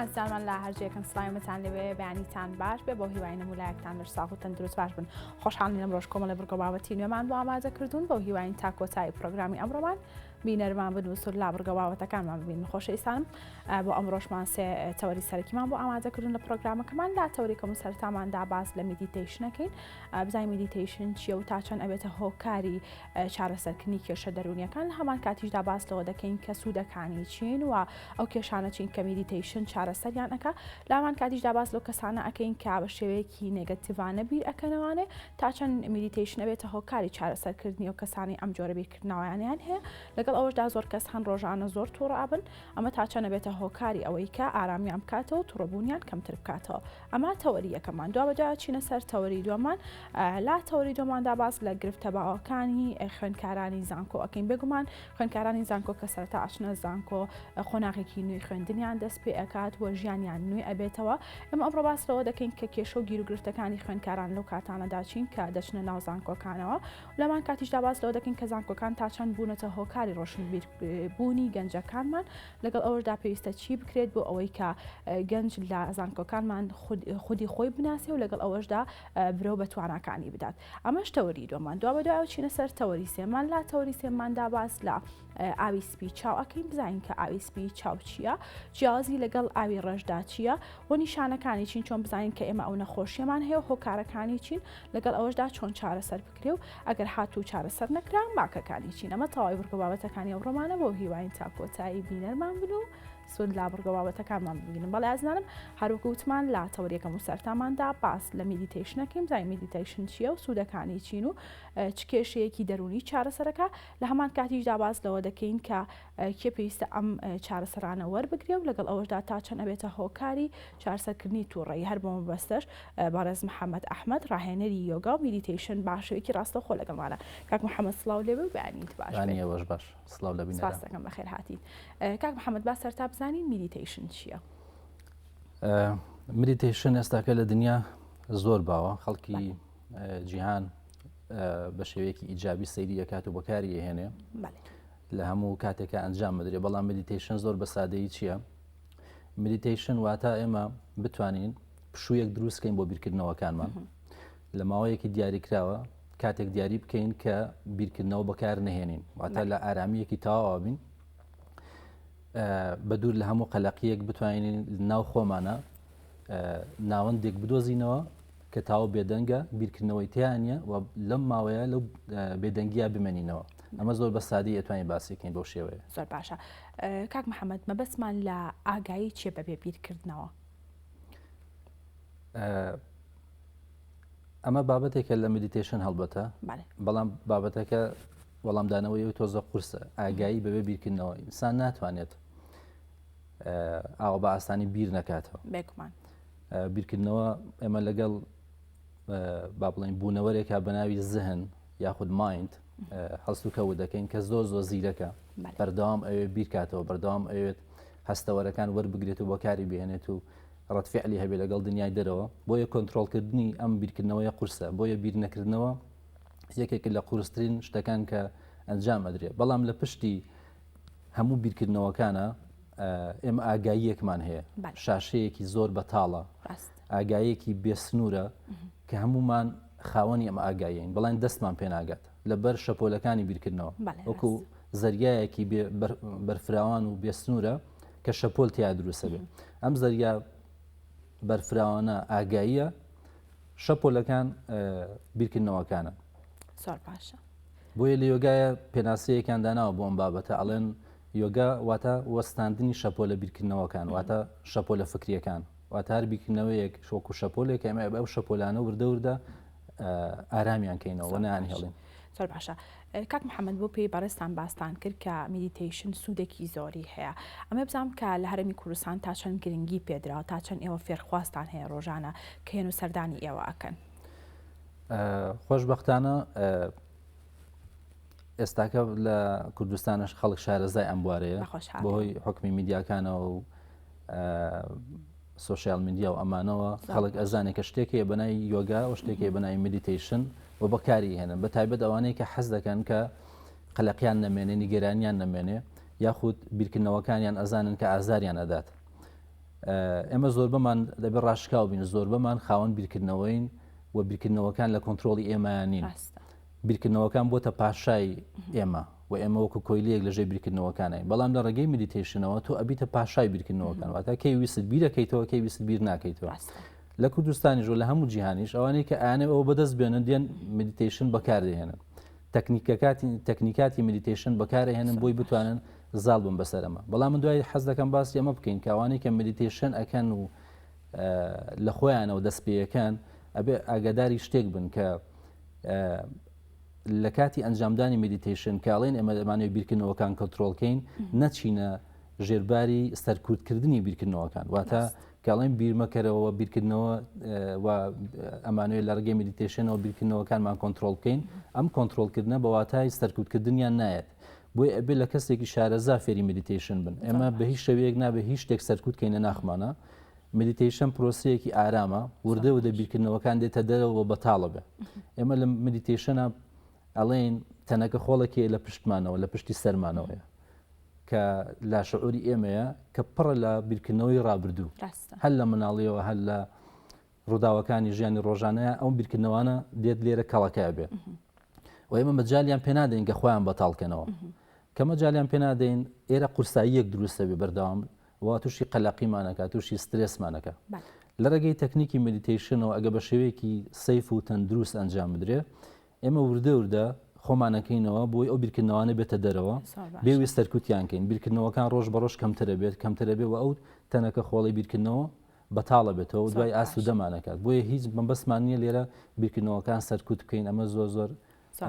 ئازارمان لە هەرجێکم سڵایمەتان لەوێ بەیانیتان باش بێ بۆ هیوای نمولایەکتان لەش ساغ و تەندروست باش بن. خۆشحاڵین لەم ڕۆژ کۆمەڵە بڕگە بابەتی نوێمان بۆ ئامادە کردوون بۆ هیواین تا کۆتایی پرۆگرامی ئەمڕۆمان بینەرمان بن و سول لا بڕگە بابەتەکانمان ببین. خۆشەویستانم بۆ ئەمڕۆژمان سێ تەوەری سەرەکیمان بۆ ئامادەکردن لە پرۆگرامەکەمان لا تەوەریکەم و سەرتاماندا باس لە میدیتیشنەکەین. بزای میدیتیشن چیە و تا چەند ئەبێتە هۆکاری چارەسەرکردنی کێشە دەرونیەکان لە هەمان کاتیشدا باس لەوە دەکەین کە سوودەکانی چین و ئەو کێشانە چین کە میدیتیشن چارەسەریان ئەکا لامان کاتیشدا باس لەو کەسانە ئەکەین کە بە شێوەیەکی نێگەتیڤانە بیر ئەکەنەوانێ تا چەند میدیتیشن ئەبێتە هۆکاری چارەسەرکردنی و کەسانی ئەم جۆرە بیرکردنەوەیانیان هەیە. لەگەڵ ئەوەشدا زۆر کەس هەن ڕۆژانە زۆر تووڕە ئابن ئەمە تا چەند ئەبێتە هۆکاری ئەوەی کە ئارامیان بکاتەوە تووڕەبوونیان کەمتر بکاتەوە. ئەمە تەوەری یەکەمان. دوابەدوای چینە سەر تەوەری دووەمان. لا تەوەری دووەماندا باس لە گرفتە باوەکانی خوێندکارانی زانکۆ ئەکەین. بێگومان خوێندکارانی زانکۆ کە سەرەتا ئاچنە زانکۆ خۆناغێکی نوێی خوێندنیان دەست پێ ئەکات وە ژیانیان نوێ ئەبێتەوە. ئەمە ئەمڕۆ باس لەوە دەکەین کە کێشە و گیر و گرفتەکانی خوێندکاران لەو کاتانەدا چین کە دەچنە ناو زانکۆکانەوە. لەمان کاتیشدا باس لەوە دەکەین کە زانکۆکان تا چەند بوونەتە هۆکاری ڕۆشنبیربوونی گەنجەکانمان. لەگەڵ ئەوەشدا پێویستە چی بکرێت بۆ ئەوەی کە گەنج لە زانکۆکانمان خودی خۆی بناسێ و لەگەڵ ئەوەشدا برەو بە تواناکانی بدات. ئەمەش تەوەری دووەمان. دوابەدوای ئەو چینە سەر تەوەری سێمان. لا تەوەری سێماندا باس لە ئاوی سپی چاو ئەکەین. بزانین کە ئاوی سپی چاو چییە، جیازی لەگەڵ ئاوی ڕەشدا چییە و نیشانەکانی چین، چۆن بزانین کە ئێمە ئەو نەخۆشیەمان هەیە و هۆکارەکانی چین، لەگەڵ ئەوەشدا چۆن چارەسەر بکرێ و ئەگەر هاتوو چارەسەر نەکران باکەکانی چین. ئەمە تەواوی بڕگە بابەتەکانی ئەوڕۆمانە بۆ هیواین تا کۆتایی بینەرمان بن و سود لا بڕگە بابەتەکانمان ببینن. بەڵێ ئازنانم هەروەکو وتمان لا تەوەریەکەم و سەرتاماندا باس لە میدیتیشنەکەیم. زای میدیتیشن چییە و سوودەکانی چین و چ کێشەیەکی دەرونی چارەسەرەکە. لە هەمان کاتیشدا باس لەوە دەکەین کە کێ پێویستە ئەم چارەسەرانە وەربگرێ و لەگەڵ ئەوەشدا تا چەند ئەبێتە هۆکاری چارەسەرکردنی تووڕەیی. هەر بۆ مەبەستەش بەڕێز محەممەد ئەحمەد ڕاهێنەری یۆگا و میدیتیشن باشەوەیەکی ڕاستەخۆ لەگەڵمانە. کاک محەممەد سڵاو لێبێ و بەیانیت باش. باش سڵاو لە بینەران. سپاس دەکەم بەخێر هاتین. کاک محەممەد با سەرتا بزانین میدیتیشن چییە؟ میدیتیشن ئێستاکە لە دنیا زۆر باوە. خەڵکی جیهان بە شێوەیەکی ئیجابی سەیری دەکات و بەکاری هێنێ لە هەموو کاتێکە ئەنجام بدرێ. بەڵام میدیتیشن زۆر بە سادەیی چییە؟ میدیتیشن واتە ئێمە بتوانین پشوویەک دروستکەین بۆ بیرکردنەوەکانمان لە ماوەیەکی دیاریکراوە، کاتێک دیاری بکەین کە بیرکردنەوە بەکار نەهێنین، واتە لە ئارامیەکی تەواو بین بە دوور لە هەموو قەلەقیەک بتوانین ناو خۆمانە ناوەندێک بدۆزینەوە کە تاو بێدەنگە بیرکردنەوەی تیانە و لەم ماوەیە لەو بێدەنگیا بمێنینەوە. ئەمە زۆر بە سادی ئەتوانین باسیکەین بۆ شێوەیە. زۆر باشە. کاک محەممەد مەبەستمان لە ئاگایی چێ بەبێ بیرکردنەوە؟ ئەمە بابەتێکە لە میدیتیشن هەڵبەتە، بەڵام بابەتەکە وەڵامدانەوەی تۆزە قورسە. ئاگایی بەبێ بیرکردنەوە ئینسان ناتوانێت ئاوە بە ئاسانی بیر نەکاتەوە. بێگومان بیرکردنەوە ئێمە لەگەڵ با بڵین بوونەوەرێکا بەناوی زهن یاخود مایند هەست و کەوت دەکەین کە زۆر زیرەکە، بەردەوام ئەوێت بیرکاتەوە، بەردەوام ئەوێت هەستەوەرەکان وەربگرێت و بۆکاری بێنێت و ڕەتفعلی هەبێت لەگەڵ دنیای دەرەوە. بۆیە کۆنتترۆلکردنی ئەم بیرکردنەوەی قورسە، بۆیە بیر نەکردنەوە یەکێک لە قورسترین شتەکان کە ئەنجام ئەدرێت. بەڵام لە پشتی هەموو بیرکردنەوەکانە ئێمە ئاگاییەکمان هەیە، شاشەیەکی زۆر بەتاڵە، ئاگایەکی بێسنوورە کە هەمومان خاوەنی ئەمە ئاگایین، بەڵام دەستمان پێناگات لەبەر شەپۆلەکانی بیرکردنەوە، وەکو زەریایەکی بەرفراوان و بێسنوورە کە شەپۆل تیا دروستە بێت. ئەم زەریا بەرفراوانە ئاگاییە، شەپۆلەکان بیرکردنەوەکانە. زۆر باشە. بۆیە لە یۆگایە پێناسەیەکان داناوە بۆ ئەم بابەتە، ئەڵێن یۆگا واتە وەستاندنی شەپۆلە بیرکردنەوەکان، واتە شەپۆلە فکریەکان، واتە هەر بیرکردنەوەیەک شۆکو شەپۆلێک ئەمە ئەو شەپۆلانە وردە ئارامیان کەینەوە نەیان هێڵین. زۆر باشە. کاک محەممەد بۆ پێی بەڕێستان باستان کرد کە میدیتیشن سوودێکی زۆری هەیە. ئەمە بزانم کە لە هەرمی کوردستان تا چەند گرنگی پێدراوە، تا چەند ئێوە فێرخواستان هەیە ڕۆژانە کە هێن و سەردانی ئێوە ئەکەن؟ خۆشبەختانە ئێستاکە لە کوردستانش خەڵک شارەزای ئەم بوارەیە بۆی حکمی میدیاکانەوە و سوشیال میدیا و ئەمانەوە خەڵک ئەزانێت کە شتێکی بەنای یۆگا و شتێکی بەنای میدیتیشن و بەکاری هێنن، بە تایبەت ئەوانەیە کە حەز دەکەن کە قەلەقیان نەمێنێ، نیگەرانیان نەمێنێ، یاخود بیرکردنەوەکانیان ئەزانن کە ئازاریان ئەدات. ئێمە زۆر بەمان دەبێت ڕاشکاو بین زۆر بەمان خاوەن بیرکردنەوەین و بیرکردنەوەکان لە کۆنتترۆلی ئێمەیان نین بیرکردنەوەکان بۆتە پاشای ئێمە و ئێمە وەکو کۆیلەیەک لەژێ بیرکردنەوەکانای بەڵام لە ڕێگەی مدیتیشنەوە تۆ ئەبیتە پاشای بیرکردنەوەکان واتە کەی ویست بیرەکەیتەوە کەی ویست بیر ناکەیتەوە لە کوردستانی ژۆ لە هەموو جیهانیش ئەوانەیە کە ئاانێ ئەوە بەدەست بێنن دیان مدیتیشن بەکاردێنن تەکنیکاتی مدیتیشن بەکارهێنن بۆی بتوانن زاڵ بن بەسەرەمە بەڵام من دوای حەز دەکەم باسی ئەمە بکەین کاوانی کە مدیتیشن ئەکەن و لە خۆیانەوە دەستپێیەکان ئەبێ ئاگاداری شتێک بن کە لە کاتی ئەنجامدانی مدیتیشن کاڵێن ئێمە دەمانێت بیرکردنەوەکان کۆنتترۆلکەین نەچینە ژێرباری سەرکوتکردنی بیرکردنەوەکان واتە کاڵێن بیرمەکەرەوە بیرکردنەوە و ئەمانوێت لە ڕێگەی مدیتیشنەوە بیرکردنەوەکانمان کۆنتترۆل بکەین ئەم کۆنتترۆلکردنە بە واتای سەرکوتکردنیان نایەت بۆی ئەبێ لە کەسێکی شارەزا فێری مدیتیشن بن ئێمە بە هیچ شەوەیەک نابێ هیچ شتێک سەرکوتکەینە ناخمانە مدیتیشن پرۆسەیەکی ئارامە وردە و دەبیرکردنەوەکان دێتە دەرەوە بەتاڵە بێ ئێمە لە مدیتیشنە ئەڵێن تەنەکە خۆڵێکی لە پشتمانەوە لە پشتی سەرمانەوەیە کە لاشعوری ئێمەیە کە پڕە لە بیرکردنەوەی ڕابردوو هەل لە مناڵیەوە هەل لە ڕووداوەکانی ژیانی ڕۆژانەیە ئەو بیرکردنەوەانە دێت لێرە کەڵەکە بێ و ئێمە مەجالیان پێنادەین کە خۆیان بەتاڵکەنەوە کە مەجالیان پێنادەین ئێرە قورساییەک دروستە بێ بەردەوام وا تووشی قەلاقیمانەکە تووشی سترێسمانەکە لە ڕێگەی تەکنیکی مدیتیشنەوە ئەگە بە شێوەیەکی سەیف و تەندروست ئەنجام بدرێ ئێمە وردە خۆمانەکەینەوە بۆی ئەو بیرکردنەوەانە بێتە دەرەوە بێویست سەرکوتیانکەین بیرکردنەوەکان ڕۆژ بە ڕۆژ کەمترە بێ و ئەو تەنەکە خۆڵی بیرکردنەوە بەتاڵە بێتەوە دوای ئاس و دەمانەکات بۆیە هیچ بەسمان نیە لێرە بیرکردنەوەکان سەرکوت بکەین ئەمە زۆر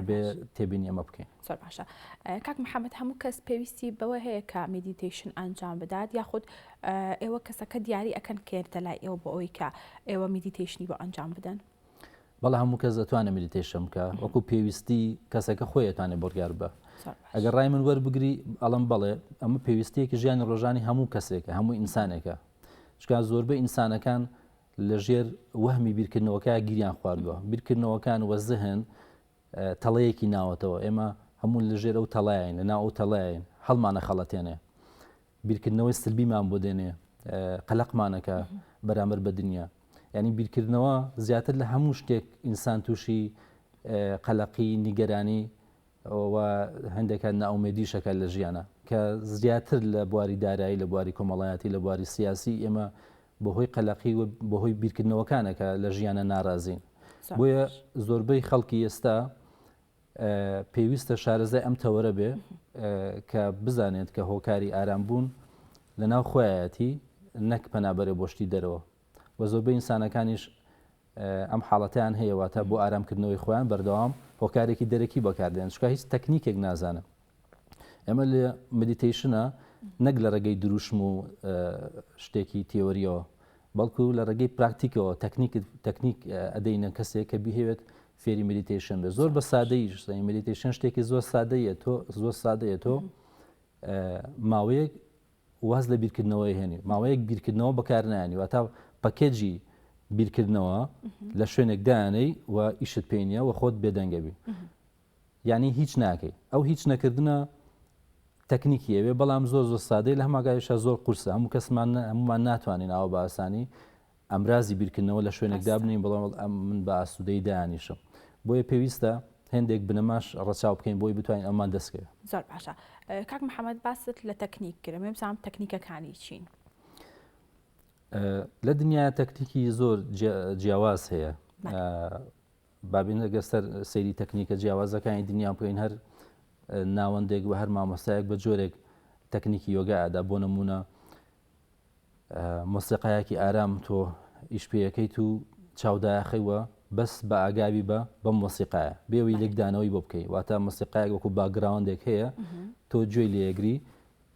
بێ تێبینی ئەمە بکەین زۆر باشە کاک محەممەد هەموو کەس پێویستی بەوە هەیە کە مدیتیشن ئەنجام بدات یاخود ئێوە کەسەکە دیاری ئەکەن کێرتە لای ئێوە بۆ ئەوەی کە ئێوە مدیتیشنی بۆ ئەنجام بدەن بەڵام هەموو کەس دەتوانێت مدیتیشن بکە وەکو پێویستی کەسەکە خۆیەتوانێت بۆرگار بە ئەگەر ڕای من وەربگری ئەڵم بەڵێ ئەمە پێویستیەکی ژیانی ڕۆژانی هەموو کەسێکە هەموو ئینسانێکە چکە زۆربەی ئینسانەکان لە ژێر وەهمی بیرکردنەوەکە گیریان خواردووە بیرکردنەوەکان وە زەهن تەڵەیەکی ناوەتەوە ئێمە هەموو لە ژێر ئەو تەڵایین لە ناو ئەو تەڵایین هەڵمانە خەڵەتێنێ بیرکردنەوەی سلبیمان بۆ دێنێ قەلەقمانەکە بەرامبەر بە دنیا ینی بیرکردنەوە زیاتر لە هەموو شتێک ئینسان تووشی قەلەقی نیگەرانی و هەندێکان ناومێدیشەکە لە ژیانە کە زیاتر لە بواری دارایی لە بواری کۆمەڵایەتی لە بواری سیاسی ئێمە بەهۆی قەلەقی و بەهۆی بیرکردنەوەکانەکە لە ژیانە ناڕازین بۆیە زۆربەی خەڵکی ئێستا پێویستە شارەزای ئەم تەوەرە بێ کە بزانێت کە هۆکاری ئارامبوون لە ناو خۆیەتی نەک پەنابەرێ بۆشتی دەرەوە و زۆربەی ئینسانەکانیش ئەم حاڵەتیان هەیەواتە بۆ ئارامکردنەوەی خۆیان بەردەوام هۆکارێکی دەرەکی بەکاردێن چکە هیچ تەکنیکێک نازانە ئێمە لە مدیتیشنە نەک لە ڕێگەی دروشم و شتێکی تێوەریەوە بەڵکو لە ڕێگەی پراکتیکەوە تەکنیک ئەدەینە کەسێک کە بیهێوێت فێری مدیتیشن بێ زۆر بە سادەیش مدیتیشن شتێکی زۆر سادەیە تۆ ماوەیەک واز لە بیرکردنەوەی هێنی ماوەیەک بیرکردنەوە بەکار نانی واتە پەکێجی بیرکردنەوە لە شوێنێک دایانەی و ئیشت پێینە و خۆت بێدەنگەبی یعنی هیچ ناکەی ئەو هیچ نەکردنە تەکنیکی ئەوێ بەڵام زۆر سادەی لە هەماگایشە زۆر قورسە هەموو کەسمان هەمومان ناتوانین ئەوە بە ئاسانی ئەمرازی بیرکردنەوە لە شوێنێکدا بنین بەڵام من بە ئاسوودەی دایانیشم بۆیە پێویستە هێندێک بنەماش ڕەچاو بکەین بۆی بتوانین ئەمان دەستکەوێت زۆر باشە کاک محەممەد باست لە تەکنیک کرد مێ بزانم تەکنیکەکانی چین لە دنیا تەکنیکی زۆر جیاواز هەیە بابین ئەگەر سەیری تەکنیکە جیاوازەکانی دنیا بکەین هەر ناوەندێک و هەر مامۆستایەک بە جۆرێک تەکنیکی یۆگا ئەدا بۆ نمونە مۆسیقایەکی ئارام تۆ ئیشپێیەکەیت و چاودایەخەیوە بەس بە ئاگاوی بە مۆسیقایە بێوی لێکدانەوەی بۆ بکەیت واتە مۆسیقایەک وەکو باگراوندێک هەیە تۆ گوێی لێگری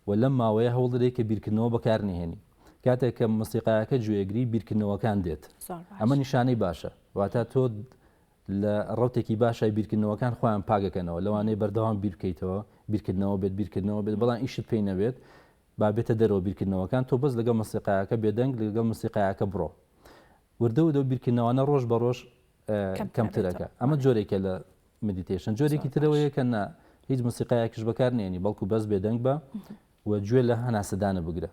و لەم ماوەیە هەوڵدرێک کە بیرکردنەوە بەکارنهێنی کاتێک کە مۆسیقایەکە گوێگری بیرکردنەوەکان دێت ئەمە نیشانەی باشە واتە تۆ لە ڕوتێکی باشای بیرکردنەوەکان خۆیان پاگەکەنەوە لەوانەیە بەردەوام بیر بکەیتەوە بیرکردنەوە بێت بەڵام ئیشت پێی نەبێت با بێتە دەرەوە بیرکردنەوەکان تۆ بەس لەگەڵ مۆسیقایەکە بێدەنگ لەگەڵ مۆسیقایەکە بڕۆ وردە و دە بیرکردنەوەانە ڕۆژ بە ڕۆژ کەمترەکە ئەمە جۆرێکە لە مدیتیشن جۆرێکی ترەوەیە کە هیچ مۆسیقایەکیش بەکار نێنی بەڵکو بەس بێدەنگ بە و گوێ لە هەناسەدانە بگرە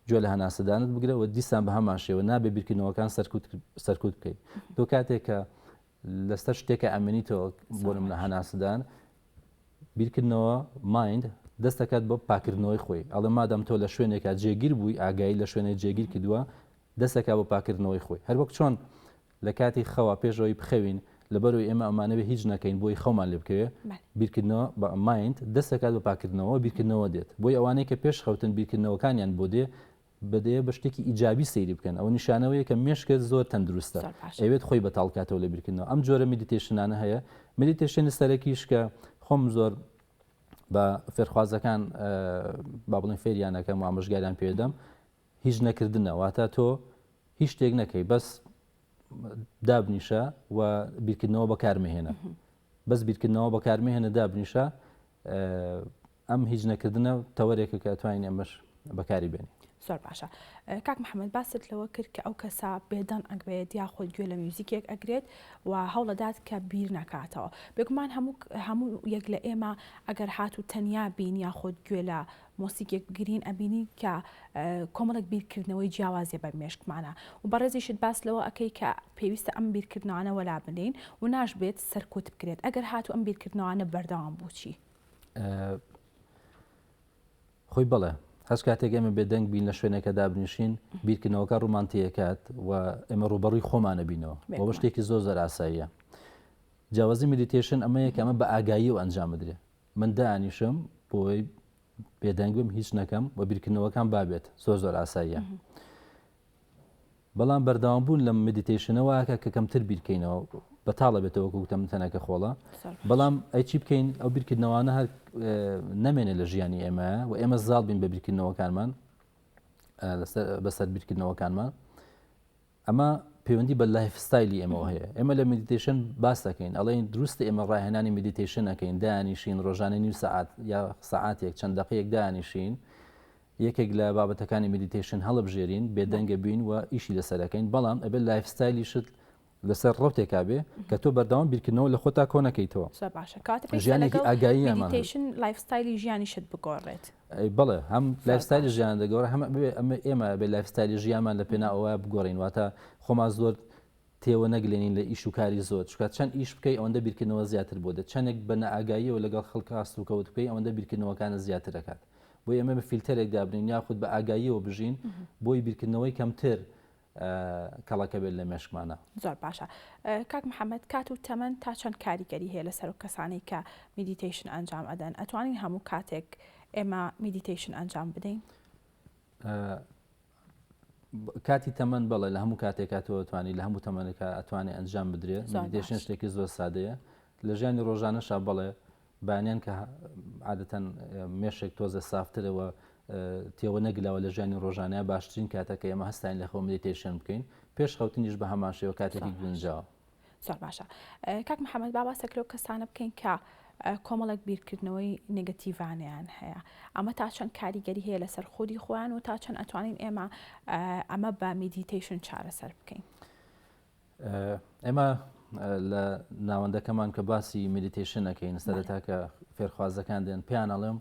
گوێ لە هەناسەدانت بگرەوە دیسان بە هەمان شێوە نابێ بیرکردنەوەکان سەرکوت بکەیت تۆ کاتێک کە لەسەر شتێکە ئەمێنیتەوە بۆرم لە هەناسەدان بیرکردنەوە مایند دەست دەکات بۆ پاکردنەوەی خۆی ئەڵێ مادەم تۆ لە شوێنێکە جێگیر بووی ئاگایی لە شوێنێک جێگیر کردووە دەستەکە بۆ پاکردنەوەی خۆی هەر وەک چۆن لە کاتی خەوا پێشەوەی بخەوین لەبەرەوەی ئێمە ئەمانەوێ هیچ نەکەین بۆی خەومان لێ بکەوێ بیرکردنەوە بە مایند دەستەکات بە پاکردنەوە بیرکردنەوە دێت بۆی ئەوانەیە کە پێش خەوتن بیرکردنەوەکانیان بۆ دێ بەدەیە بە شتێکی ئیجابی سەیری بکەن ئەو نیشانەوەیە کە مێشکێت زۆر تەندروستە ئەوێت خۆی بەتاڵکاتەوە لە بیرکردنەوە ئەم جۆرە میدیتیشنانە هەیە میدیتیشنی سەرەکیش کە خۆم زۆر بە فێرخوازەکان با بڵێن فێریانەکەم و ئامۆژگاریان پێدەم هیچ نەکردنەوە تۆ هیچ شتێک نەکەی بەس دابنیشە و بیرکردنەوە بەکارمەهێنە بەس بیرکردنەوە بەکارمەهێنە دابنیشە ئەم هیچ نەکردنە تەوەرێکە کە ئەتوانین ئەمەش بەکاری بێنی زۆر باشە کاک محەممەد باست لەوە کرد کە ئەو کەسا بێدەن ئەگرێت یاخۆی گوێ لە میوزیکێک ئەگرێت و هەوڵەدات کە بیر نکاتەوە بێگومان هەموو یەک لە ئێمە ئەگەر هات و تەنیا بین یاخۆت گوێ لە مۆسیقێک گرین ئەبینی کە کۆمەڵک بیرکردنەوەی جیاوازێ بە مێشکمانە و بەڕێزیشت باس لەوە ئەەکەی کە پێویستە ئەم بیرکردنەوەانە وەلا بنین و ناشبێت سەرکوت بکرێت ئەگەر هات و ئەم بیرکردنەوەانە بەردەوام بووچی خۆی بڵێ هەست کاتێک ئێمە بێدەنگ بین لە شوێنێکە دابنیشین بیرکردنەوەکە ڕومانتیەکات و ئێمە ڕوبەڕووی خۆمانە بینەوە بۆ شتێکی زۆر ئاساییە جیاوازی مدیتیشن ئەمەیە کە ئەمە بە ئاگایی و ئەنجام بدرێ من دانیشم بۆی بێدەنگ بم هیچ نەکەم و بیرکردنەوەکان بابێت زۆر ئاساییە بەڵام بەردەوام بوون لە مدیتیشنەوە کە کەمتر بیرکەینەوە بەتاڵە بێتەوە گوتم تەنەکە خۆڵە بەڵام ئەیچی بکەین ئەو بیرکردنەوەانە هەر نەمێنێ لە ژیانی ئێمە و ئێمە زاڵ بین بە بیرکردنەوەکانمان بەسەر بیرکردنەوەکانمان ئەمە پەیوەندی بە لایف ستایلی ئێمەوە هەیە ئێمە لە مدیتیشن باس دەکەین ئەڵێن دروستە ئێمە ڕاهێنانی مدیتیشن ئەەکەین دانیشین ڕۆژانە نیم سەعات یا سەعاتێک چەند دقەیەک دانیشین یەکێک لە بابەتەکانی مدیتیشن هەڵبژێرین بێدەنگە بین و ئیشی لەسەرەکەین بەڵام ئەبێت لایف ستایلی شت لەسەر ڕوتێکا بێ کە تۆ بەردەوام بیرکردنەوە لە خۆتا کۆنەکەیتەوە ژیانێکی ئاگایی لایفستایلی ژیانی شت بگۆڕێت بڵێ هەم لایفستایلی ژیان دەگەڕێ هەمە ئێمە بێ لایفستایلی ژیانمان لە پێنا ئەوە بگۆڕین واتە خۆمان زۆر تێوە نەگلێنین لە ئیش و کاری زۆر چکات چەند ئیش بکەی ئەوەندە بیرکردنەوە زیاتر بۆ دێت چەندێک بە نەئاگاییەوە لەگەڵ خەڵک هەست و کەوت بکەی ئەوەندە بیرکردنەوەکانە زیاتر دەکات بۆ ئێمە بە فیلتەرێک دابنین یاخود بە ئاگاییەوە بژین بۆی بیرکردنەوەی کەمتر کەڵەکە بێت لە مێشکمانە زۆر باشە کاک محەممەد کات و تەمەەن تا چەند کاریگەری هەیە لەسەر و کەسانی کە میدیتیشن ئەنجام ئەدەن ئەتوانین هەموو کاتێک ئێمە میدیتیشن ئەنجام بدەین کاتی تەمەەن بڵێ لە هەموو کاتێکاتەوە توانی لە هەموو تەمەنێکە ئەتوانێت ئەنجام بدرێت میدیتیشن شتێکی زۆر سادەیە لە ژیانی ڕۆژانەشا بڵێ بانیان کە عادەتەن مێشێک تۆزە سافترەوە تێوە نەگلەوە لە ژیانی ڕۆژانەیە باشترین کاتەکە ئێمە هەستین لە خۆ مدیتیشن بکەین پێش خەوتنیش بە هەمان شێوە کاتێکی گونجاوە زۆر باشە کاک محەممەد باباسەکرێ و کەسانە بکەین کە کۆمەڵک بیرکردنەوەی نگەتیڤانیان هەیە ئەمە تا چەند کاریگەری هەیە لەسەر خودی خۆیان و تا چەند ئەتوانین ئێمە ئەمە بە میدیتیشن چارەسەر بکەین ئێمە لە ناوەندەکەمان کە باسی میدیتیشنەکەین سەرەتا کە فێرخوازەکان دێن پێیان ئەڵێم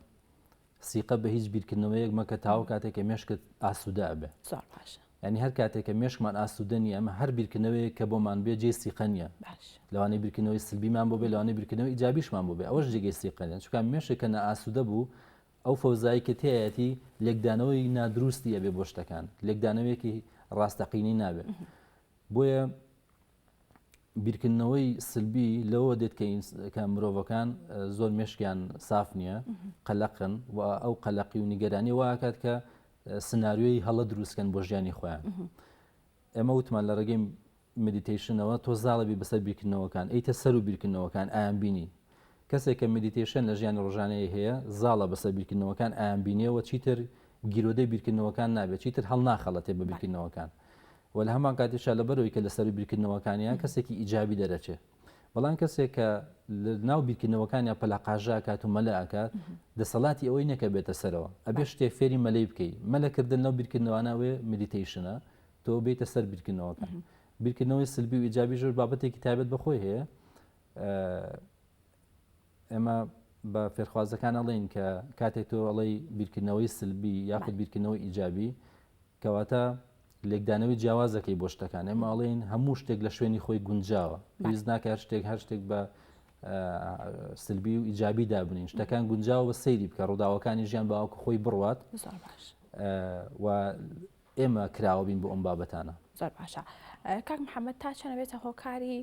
سیقە بە هیچ بیرکردنەوەیەک مەکە تاو کاتێکە مێشکت ئاسوودە بێ زۆر باشە ینی هەر کاتێکە مێشکمان ئاسوودنی ئەمە هەر بیرکردنەوەی کە بۆمان بێ جێ سیقە نیە لەوانەی بیرکردنەوەی سلبیمان بۆ بێ لەوانەی بیرکردنەوەی ئیجابیشمان بۆ بێ ئەوەش جێگەی سیقەنیان چونکە مێشێکە نەئاسوودە بوو ئەو فەوزایی کە تایەتی لێکدانەوەی نادروستی ئەبێ بۆ شتەکان لێکدانەوەیەکی ڕاستەقینی نابێت بۆیە بیرکردنەوەی سلبی لەوە دێت کە مرۆڤەکان زۆر مێشکیان ساف نییە قەلەقن و ئەو قەلەقی و نیگەرانی واکات کە سناریۆی هەڵە دروستکەن بۆ ژیانی خۆیان ئێمە وتمان لە ڕێگەی مدیتیشنەوە تۆ زاڵەبی بەسەر بیرکردنەوەکان ئەیتە سەر و بیرکردنەوەکان ئایان بینی کەسێک کە مدیتیشن لە ژیانی ڕۆژانەیە هەیە زاڵە بەسەر بیرکردنەوەکان ئایان بینیەوە چیتر گیرۆدەی بیرکردنەوەکان نابێت چیتر هەڵ ناخەڵەتێ بە بیرکردنەوەکان و لە هەمان کاتیشا لەبەرەوەی کە لەسەر بیرکردنەوەکانیان کەسێکی ئیجابی دەرەچێت بەڵام کەسێک کە ناو بیرکردنەوەکانیان پەلاقاژا کات و مەلە ئاکات دەسەڵاتی ئەوەی نەکە بێتە سەرەوە ئەبێ شتێک فێری مەلەی بکەی مەلەکردن لەو بیرکردنەوەانەوێ مدیتیشنە تۆ بێتە سەر بیرکردنەوەکان بیرکردنەوەی سلبی و ئیجابی ژۆر بابەتێکی تایبەت بەخۆی هەیە ئێمە بە فێرخوازەکان ئەڵێن کە کاتێک تۆ ئەڵەی بیرکردنەوەی سلبی یاخود بیرکردنەوەی ئیجابی کەواتە لێکدانەوەی جیاوازەکەی بۆ شتەکان ئێمە ئەڵێن هەموو شتێک لە شوێنی خۆی گونجاوە پێویست ناکە هەر شتێک بە سلبی و ئیجابی دابنین شتەکان گونجاوە بە سەیری بکە ڕووداوەکانی ژیان باوکە خۆی بڕوات و ئێمە کراوە بین بۆ ئەم بابەتانە. زۆر باشە. کاک محەممەد تا چەنەبێتە هۆکاری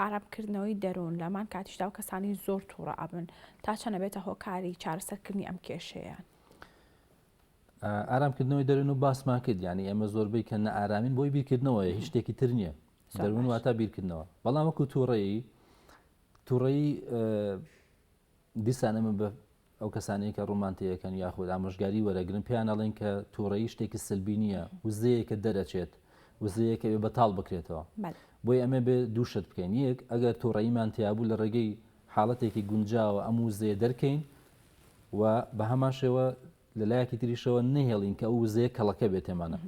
ئارامکردنەوەی دەروون لەمان کاتیشدا و کەسانی زۆر تووڕە ئەبن تا چەنەبێتە هۆکاری چارەسەرکردنی ئەم کێشەیەیان. ئارامکردنەوەی دەروون و باسمان کرد ینی ئێمە زۆربەی کە نە ئارامین بۆی بیرکردنەوە هیچ شتێکی تر نییە دەروون واتە بیرکردنەوە بەڵام وەکو تووڕەیی دیسانەمە بە ئەو کەسانەیە کە ڕومانتیەکەن یاخود ئامۆژگاری وەرەگرن پێیان ئەڵێن کە تووڕەیی شتێکی سلبی نییە وزەیەکە دەرەچێت وزەیەکە بێ بەتاڵ بکرێتەوە بۆی ئەمە بێ دووشت بکەین یەک ئەگەر تووڕەییمان تیابوو لە ڕێگەی حاڵەتێکی گونجاوە ئەم وزەیە دەرکەین و بە هەماشەوە لە لایەکی تریشەوە نهێڵین کە ئەو وزەیە کەڵەکە بێت تێمانە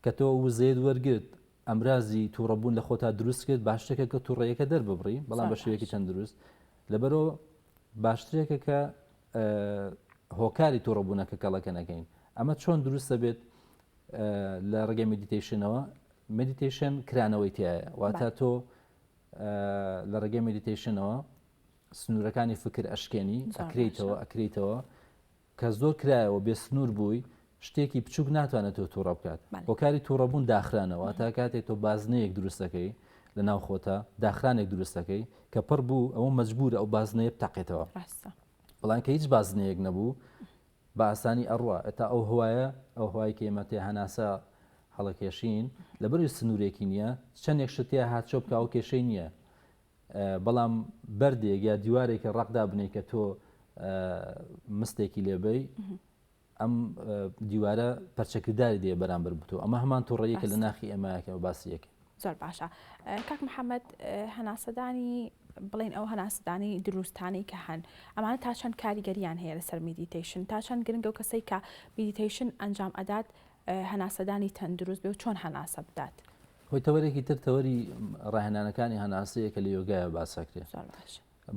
کە تۆ وزەیەت وەرگرت ئەمرازی تووڕەبوون لە خۆتا دروست کرد باشترێکە کە تووڕەیەکە دەرببڕی بەڵام بە شێوەیەکی چەند دروست لەبەرەوە باشترێکە کە هۆکاری تووڕەبوونەکە کەڵەکە نەکەین ئەمە چۆن دروستە بێت لە ڕێگەی مدیتیشنەوە مدیتیشن کرانەوەی تایە واتە تۆ لە ڕێگەی مدیتیشنەوە سنوورەکانی فکر ئەشکێنی ئەکرێتەوە کە زۆر کرایەوە بێ سنوور بووی شتێکی بچووک ناتوانێت تۆ تووڕە بکات هۆکاری تووڕەبوون داخرانەوە تا کاتێک تۆ بازنەیەک دروستەکەی لە ناو خۆتە داخرانێک دروستەکەی کە پڕ بوو ئەوە مەجبور ئەو بازنەیە بتەقێتەوە بەڵام کە هیچ بازنەیەک نەبوو بە ئاسانی ئەڕوا ئێتا ئەو هوایە ئەو هوای کە ئێمە تێ هەناسە هەڵەکێشین لەبەروی سنوورێکی نییە چەندێک شتێ هاتچۆ بکە ئەو کێشەی نییە بەڵام بەردێک یا دیوارێکی ڕقدا بنێ کە تۆ مستێکی لێبەی ئەم دیوارە پەرچەکردداری دێ بەرامبەر بتو ئەمە هەمان تووڕەیەکە لە ناخی ئێمەیەکە و باسیەکە. زۆر باشە. کاک محەممەد هەناسەدانی بڵێن ئەو هەناسەدانی دروستانی کە هەن ئەمانە تا چەند کاریگەریان هەیە لەسەر میدیتیشن تا چەند گرنگە و کەسەی کە میدیتیشن ئەنجام ئەدات هەناسەدانی تەندروست بێ و چۆن هەناسە بدات. هۆی تەوەرێکی تر تەوەری ڕاهێنانەکانی هەناسەیە کە لە یۆگایە باسەکرێت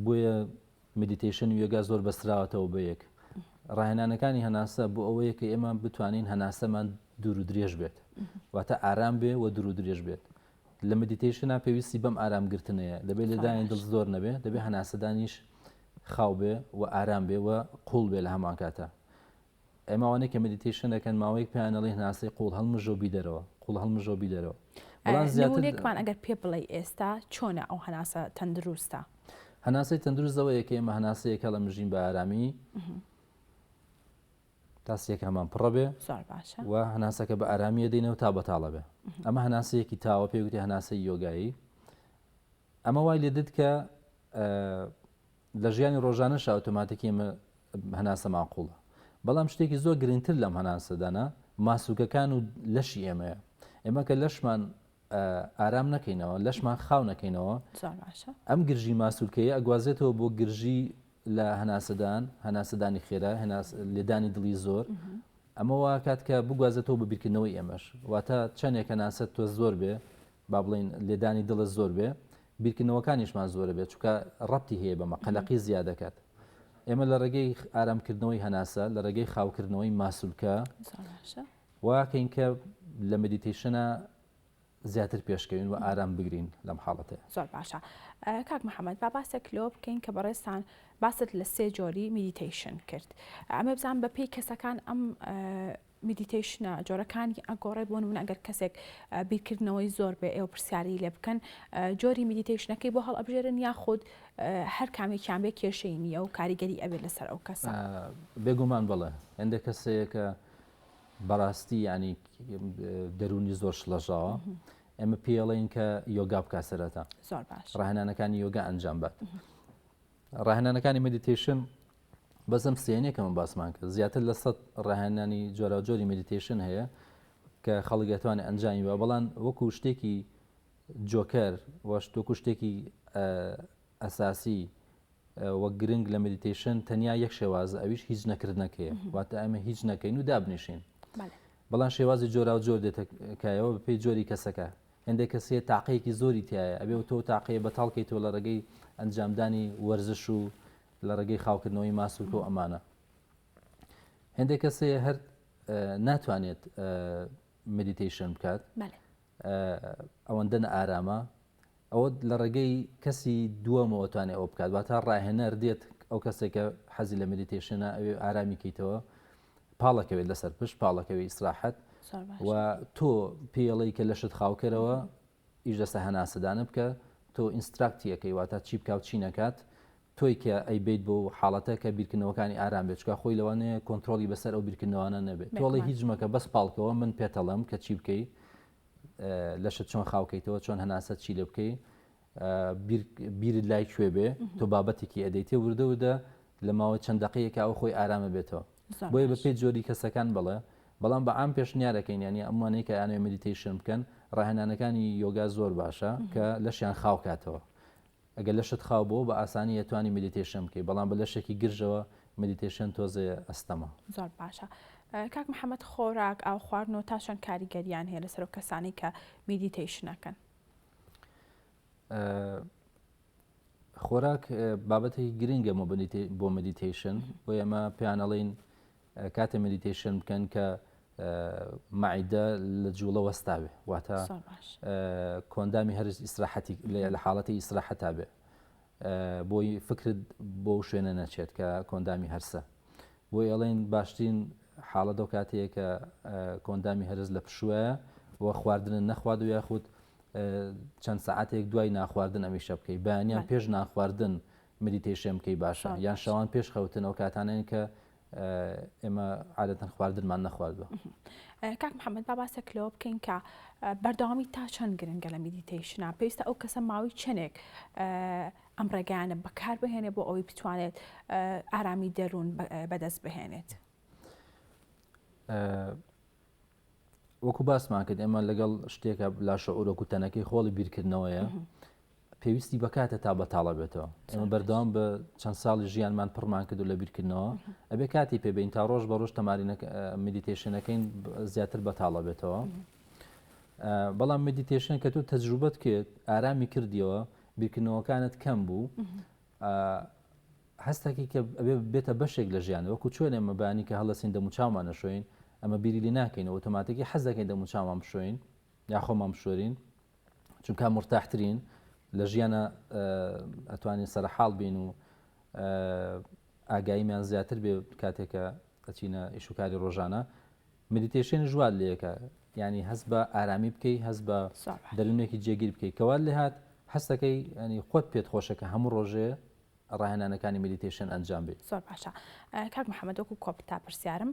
بۆیە مدیتیشن و یۆگا زۆر بەسراوەتەوە بە یەک ڕاهێنانەکانی هەناسە بۆ ئەوەیە کە ئێمە بتوانین هەناسەمان دوور و درێژ بێت واتە ئارام بێ و دوور و درێژ بێت لە مدیتیشنە پێویستی بەم ئارامگرتنەیە دەبێت لەدانی دڵ زۆر نەبێ دەبێت هەناسەدانیش خاو بێ و ئارام بێ و قوڵ بێ لە هەمان کاتە ئێماوانەیە کە مدیتیشن دەکەن ماوەیەک پێیانەڵی هەناسەی قوڵ هەڵمژۆ بیدەرەوە قوڵ هەڵمژۆ بیدەرەوە زیاترێکمان ئەگەر پێ بڵێ ئێستا چۆنە ئەو هەناسە تەندروستە هەناسەی تەندروستەوەیە کە ئێمە هەناسەیەکە لە مژین بە ئارامی تاسیەکە هەمان پڕە بێ و هەناسەکە بە ئارامیە دێنەوە تا بەتاڵە بێ ئەمە هەناسەیەکی تاوە پێوتێ هەناسەی یۆگایی ئەمە وای لێ دت کە لە ژیانی ڕۆژانەش ئۆتۆماتیکی ئێمە هەناسە ماقوڵە بەڵام شتێکی زۆر گرنگتر لەم هەناسەدانە ماسووکەکان و لەشی ئێمەیە ئێمە کە لەشمان ئارام نەکەینەوە لەشمان خاو نەکەینەوە ئەم گرژی ماسوولکەیە ئەگوازێتەوە بۆ گرژی لە هەناسەدانی خێرا لێدانی دڵی زۆر ئەمە وا کات کە بگوازێتەوە بە بیرکردنەوەی ئێمەش واتە چەندێک هەناسەت تۆ زۆر بێ با بڵین لێدانی دڵت زۆر بێ بیرکردنەوەکانیشمان زۆرە بێت چونکە ڕەبتی هەیە بەمە قەلەقی زیاد دەکات ئێمە لە ڕێگەی ئارامکردنەوەی هەناسە لە ڕێگەی خاوکردنەوەی ماسوولکە واکەین کە لە مدیتیشنە زیاتر پێشکەوین و ئارام بگرین لەم حاڵەتە. زۆر باشە. کاک محەممەد با باسێک لۆ بکەین کە بەڕێستان باست لە سێ جۆری میدیتیشن کرد ئەمە بزان بە پێی کەسەکان ئەم میدیتیشنە جۆرەکانی ئەگۆڕێ بۆ نمونە ئەگەر کەسێک بیرکردنەوەی زۆر بێ ئێوە پرسیاری لێ بکەن جۆری میدیتیشنەکەی بۆ هەڵ ئەبژێرن یاخود هەر کامێکیان بێ کێشەی نییە و کاریگەری ئەبێت لەسەر ئەو کەسە. بێگومان بڵێ هەندێک کەسەیەکە بەڕاستی ینی دەرونی زۆر شڵەژاوە ئێمە پێڵین کە یۆگا بکە سەرەتا زۆر باش ڕاهێنانەکانی یۆگا ئەنجام بات ڕاهێنانەکانی مدیتیشن بەزم سێنێکەمە باسمان کرد زیاتر لە 100 ڕاهێنانی جۆرە جۆری مدیتیشن هەیە کە خەڵک دەتوانێت ئەنجامی بە بەڵام وەکو شتێکی جۆکەر وەشتۆکو شتێکی ئەساسی وەک گرنگ لە مدیتیشن تەنیا یەک شێوازە ئەویش هیچ نەکردنەکەیە واتە ئەمە هیچ نەکەین و دابنیشین بەڵام شێوازی جۆرا و جۆر دێتەکایەوە بە پێی جۆری کەسەکە هەندێک کەسێ تاقەیەکی زۆری تایە ئەبێ تۆ تاقەیە بەتاڵکەیتەوە لە ڕێگەی ئەنجامدانی وەرزش و لە ڕێگەی خاوکردنەوەی ماسوولکە و ئەمانە هەندێک کەسێ هەر ناتوانێت مدیتیشن بکات ئەوەندە ئارامە ئەوە لە ڕێگەی کەسی دووەمەوە توانێت ئەو بکات واتە ڕاهێنەر دێت ئەو کەسێکە حەزی لە مدیتیشنە ئەوێ ئارامی کەیتەوە پاڵەکەوێت لەسەر پشت پاڵەکەوی ئیسراحەت و تۆ پێڵی کە لەشت خاوکەرەوە ئیش دەستە هەناسەدانە بکە تۆ ئینستراکتیەکەی واتە چی بکات چی نەکات تۆی کە ئەی بیت بۆ حاڵەتە کە بیرکردنەوەکانی ئارام بێت چکە خۆی لەوانەیە کۆنتترۆلی بەسەر ئەو بیرکردنەوەانە نەبێت تۆڵی هیچ مەکە بەس پاڵکەوە من پێتەڵم کە چی بکەی لەشت چۆن خاوکەیتەوە چۆن هەناسە چی لە بکەی بیرت لای کوێ بێ تۆ بابەتێکی ئەدەیتێ وردەوردە لە ماوەی چەند دقیقەیەکە ئەو خۆی ئارامە بێتەوە بۆیە بە پێی جۆری کەسەکان بڵێ بەڵام بە ئام پێشنیارەکەین ینی ئەمانەی کە یانوێ مدیتیشن بکەن ڕاهێنانەکانی یۆگا زۆر باشە کە لەشیان خاوکاتەوە ئەگەر لەشت خاو بۆ بە ئاسانی ئەتوانی مدیتیشن بکەی بەڵام بە لەشێکی گرژەوە مدیتیشن تۆزێ ئەستەمە زۆر باشە. کاک محەممەد خۆراک ئاو خواردنەوە تا چەند کاریگەریان هەیە لەسەر کەسانی کە میدیتیشنەکەن؟ خۆراک بابەتێکی گرنگە بۆ مدیتیشن بۆ ئێمە پێیانەڵین کاتە مدیتیشن بکەن کە معیدە لە جوڵە وەستاوێ واتە کۆندامی هەرز ئیسراحەتی لە حاڵەتی ئیسراحەتا بێ بۆی فکرت بۆ شوێنە نەچێت کە کۆندامی هەرسە بۆی ئەڵێن باشترین حاڵەت ئەو کاتەیە کە کۆندامی هەرز لە پشووەیە وە خواردن نەخوارد و یاخود چەند سەعاتێک دوای ناخواردن ئەمیشە بکەی بەیانیان پێش ناخواردن مدیتیشن بکەی باشە یان شەوان پێش خەوتنەوە کاتانەیە کە ئێمە عادەتەن خواردنمان نەخواردووە. کاک محەممەد با باسێک لەوە بکەین کە بەردەوامی تا چەند گرنگە لە میدیتیشنە پێویستە ئەو کەسە ماوەی چنێک ئەم ڕێگەیانە بەکار بهێنێ بۆ ئەوەی بتوانێت ئارامی دەروون بەدەست بهێنێت؟ وەکو باسمان کرد ئێمە لەگەڵ شتێکە لا شعورۆکو تەنەکەی خۆڵی بیرکردنەوەیە پێویستی بەکاتە تا بەتاڵە بێتەوە ئێمە بەردەوام بە چەند ساڵی ژیانمان پڕمان کرد و لە بیرکردنەوە ئەبێ کاتی پێبین تا ڕۆژ بە ڕۆژ تەمارینەکە مدیتیشنەکەین زیاتر بەتاڵە بێتەوە بەڵام مدیتیشن کە تۆ تەجروبەت کرد ئارامی کردیەوە بیرکردنەوەکانت کەم بوو هەستێکی کە ئەبێ بێتە بەشێک لە ژیان وەکو چۆن ئێمە بانی کە هەڵەسین دەموچاومان نەشۆین ئەمە بیری لی ناکەین ئۆتۆماتیکی حەز دەکەین دەموچاومان بشۆین یا خۆمان بشۆرین چونکە مرتاحترین لە ژیانە ئەتوانین سەرحاڵ بین و ئاگاییمان زیاتر بێ کاتێکە ئەچینە ئیشوکاری ڕۆژانە مدیتیشن ژوات لەیەکە ینی هەست بە ئارامی بکەی هەست بە دەرونێکی جێگیر بکەی کەوات لێ هات هەستەکەی ینی خۆت پێت خۆشەکە هەموو ڕۆژێ ڕاهێنانەکانی مدیتیشن ئەنجام بێت. زۆر باشە. کاک محەممەد وەکو کۆپتا پرسیارم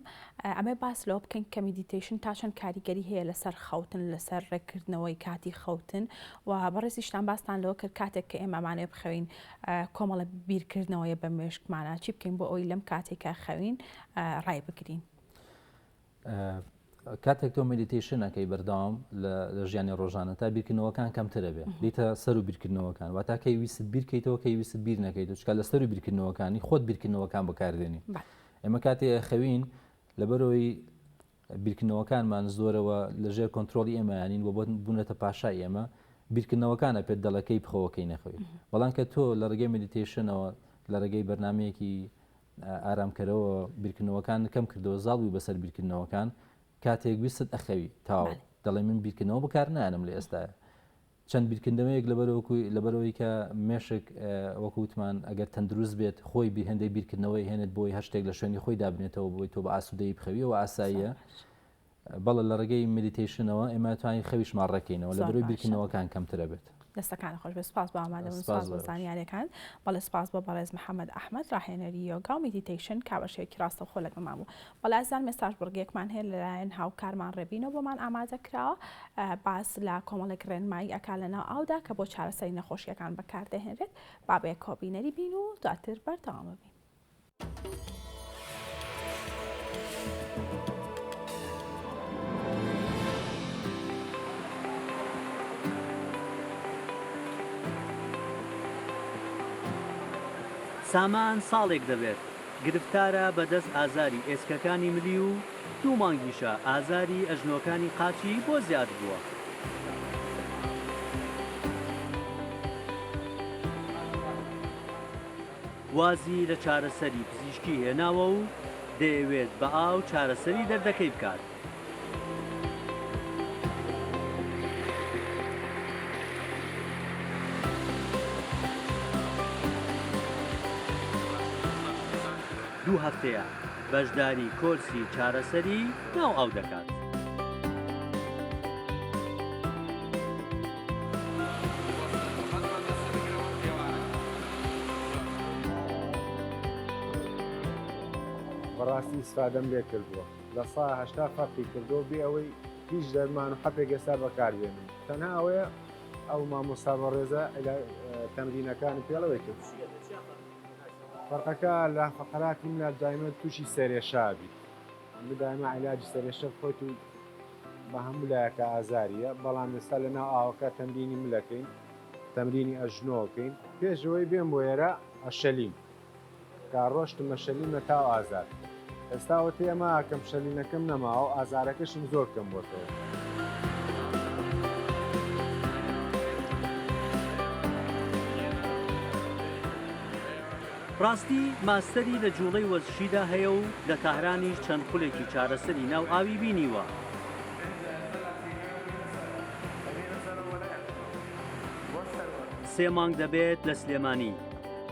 ئەمە باس لەوە بکەین کە مدیتیشن تا چەند کاریگەری هەیە لەسەر خەوتن لەسەر ڕێکردنەوەی کاتی خەوتن و بەڕێزیشتان باستان لەوە کرد کاتێک کە ئێمەمانێ بخەوین کۆمەڵە بیرکردنەوەی بە مێشکمانە چی بکەین بۆ ئەوی لەم کاتێکە خەوین ڕای بگرین؟ کاتێک تۆ مدیتیشنەکەی بەردەوام لە ژیانی ڕۆژانە تا بیرکردنەوەکان کەمترە بێ دیتە سەر و بیرکردنەوەکان واتا کەی ویست بیرکەیتەوە کەی ویست بیر نەکەیت و چکە لە سەر و بیرکردنەوەکانی خۆت بیرکردنەوەکان بەکاردێنی ئێمە کاتێ خەوین لەبەرەوەی بیرکردنەوەکانمان زۆرەوە لەژێر کۆنتترۆلی ئێمەیانین و بوونەتە پاشای ئێمە بیرکردنەوەکانە پێت دەڵەکەی بخەوەکەی نەخەوی بەڵام کە تۆ لە ڕێگەی مدیتیشنەوە لە ڕێگەی بەرنمەیەکی ئارامکەرەوە بیرکردنەوەکان کەم کردەوە زاڵوی بەسەر بیرکردنەوەکان کاتێک ویست ئەخەوی تاو دەڵێ من بیرکردنەوە بەکار نانم لە ئێستاە چەند بیرکردنەوەیەک لەبەرەوەی کە مێشک وەکووتمان ئەگەر تەندروست بێت خۆی هەندێک بیرکردنەوەی هێنێت بۆی هەشتێک لە شوێنی خۆی دابنێتەوە بۆی تۆ بە ئاسوودەی بخەویەوە ئاساییە بەڵە لە ڕێگەی مدیتیشنەوە ئێمە توانین خەویشمان ڕێکەینەوە لەبەرەوەی بیرکردنەوەکان کەمترە بێت. دەستەکان خۆش بە سپاس بۆ ئامادەبوون سپاس بۆ زانیاریەکان بەڵێ سپاس بۆ بەڕێز محەممەد ئەحمەد ڕاهێنەری یۆگا و میدیتیشن کاوەشەیەکی ڕاستە خۆ لەگەڵمان بوو بەڵێ ئازان مێساژ بڕگێکمان هەیە لەلایەن هاوکارمان ڕێبینەوە بۆمان ئامادە کراوە باس لە کۆمەڵێک ڕێنمایی ئەکا لەناو ئاودا کە بۆ چارەسەری نەخۆشیەکان بەکاردەهێنرێت بابەیە کۆبینەری بین و دواتر بەردەوام ببین. سامان ساڵێک دەبێت گرفتارە بەدەست ئازاری ئێسکەکانی ملی و 2 مانگیشە ئازاری ئەژنۆکانی قاچی بۆ زیاد بووە. وازی لە چارەسەری پزیشکی هێناوە و دەیەوێت بە ئاو چارەسەری دەردەکەی بکات. 2 هەفتەیە بەشداری کۆرسی چارەسەری ناو ئاو دەکات. بەڕاستی ئیسفادەم لێ کردووە لە سا هەشتا فەرقی کردەوە بێ ئەوەی هیچ دەرمان و حەپێک ئێستا بەکاربێنن تەنها ئەوەیە ئەو مامۆستا بەڕێزە تەمرینەکانی پێڵەوەی کرد فەرقەکە لە فەقەراتی منە دایمە تووشی سەرێشابی دایمە عیلاجی سەرێشە خۆیت و بە هەموو لایەکە ئازاریە بەڵام ئێستا لە ناو ئاوەکە تەمرینی ملەکەین تەمرینی ئەژنۆکەین پێشەوەی بێن بۆ ئێرە ئەشەلیم کارڕۆشتم مەشەلیمە تاو ئازار ئێستاوە تێمە کەم شەلینەکەم نەماوە ئازارەکەشم زۆر کەم بۆتەوە. ڕاستی ماستەری لە جوڵەی وەرزشیدا هەیە و لە تاهرانیش چەند خولێکی چارەسەری ناو ئاوی بینیوە. سێ مانگ دەبێت لە سلێمانی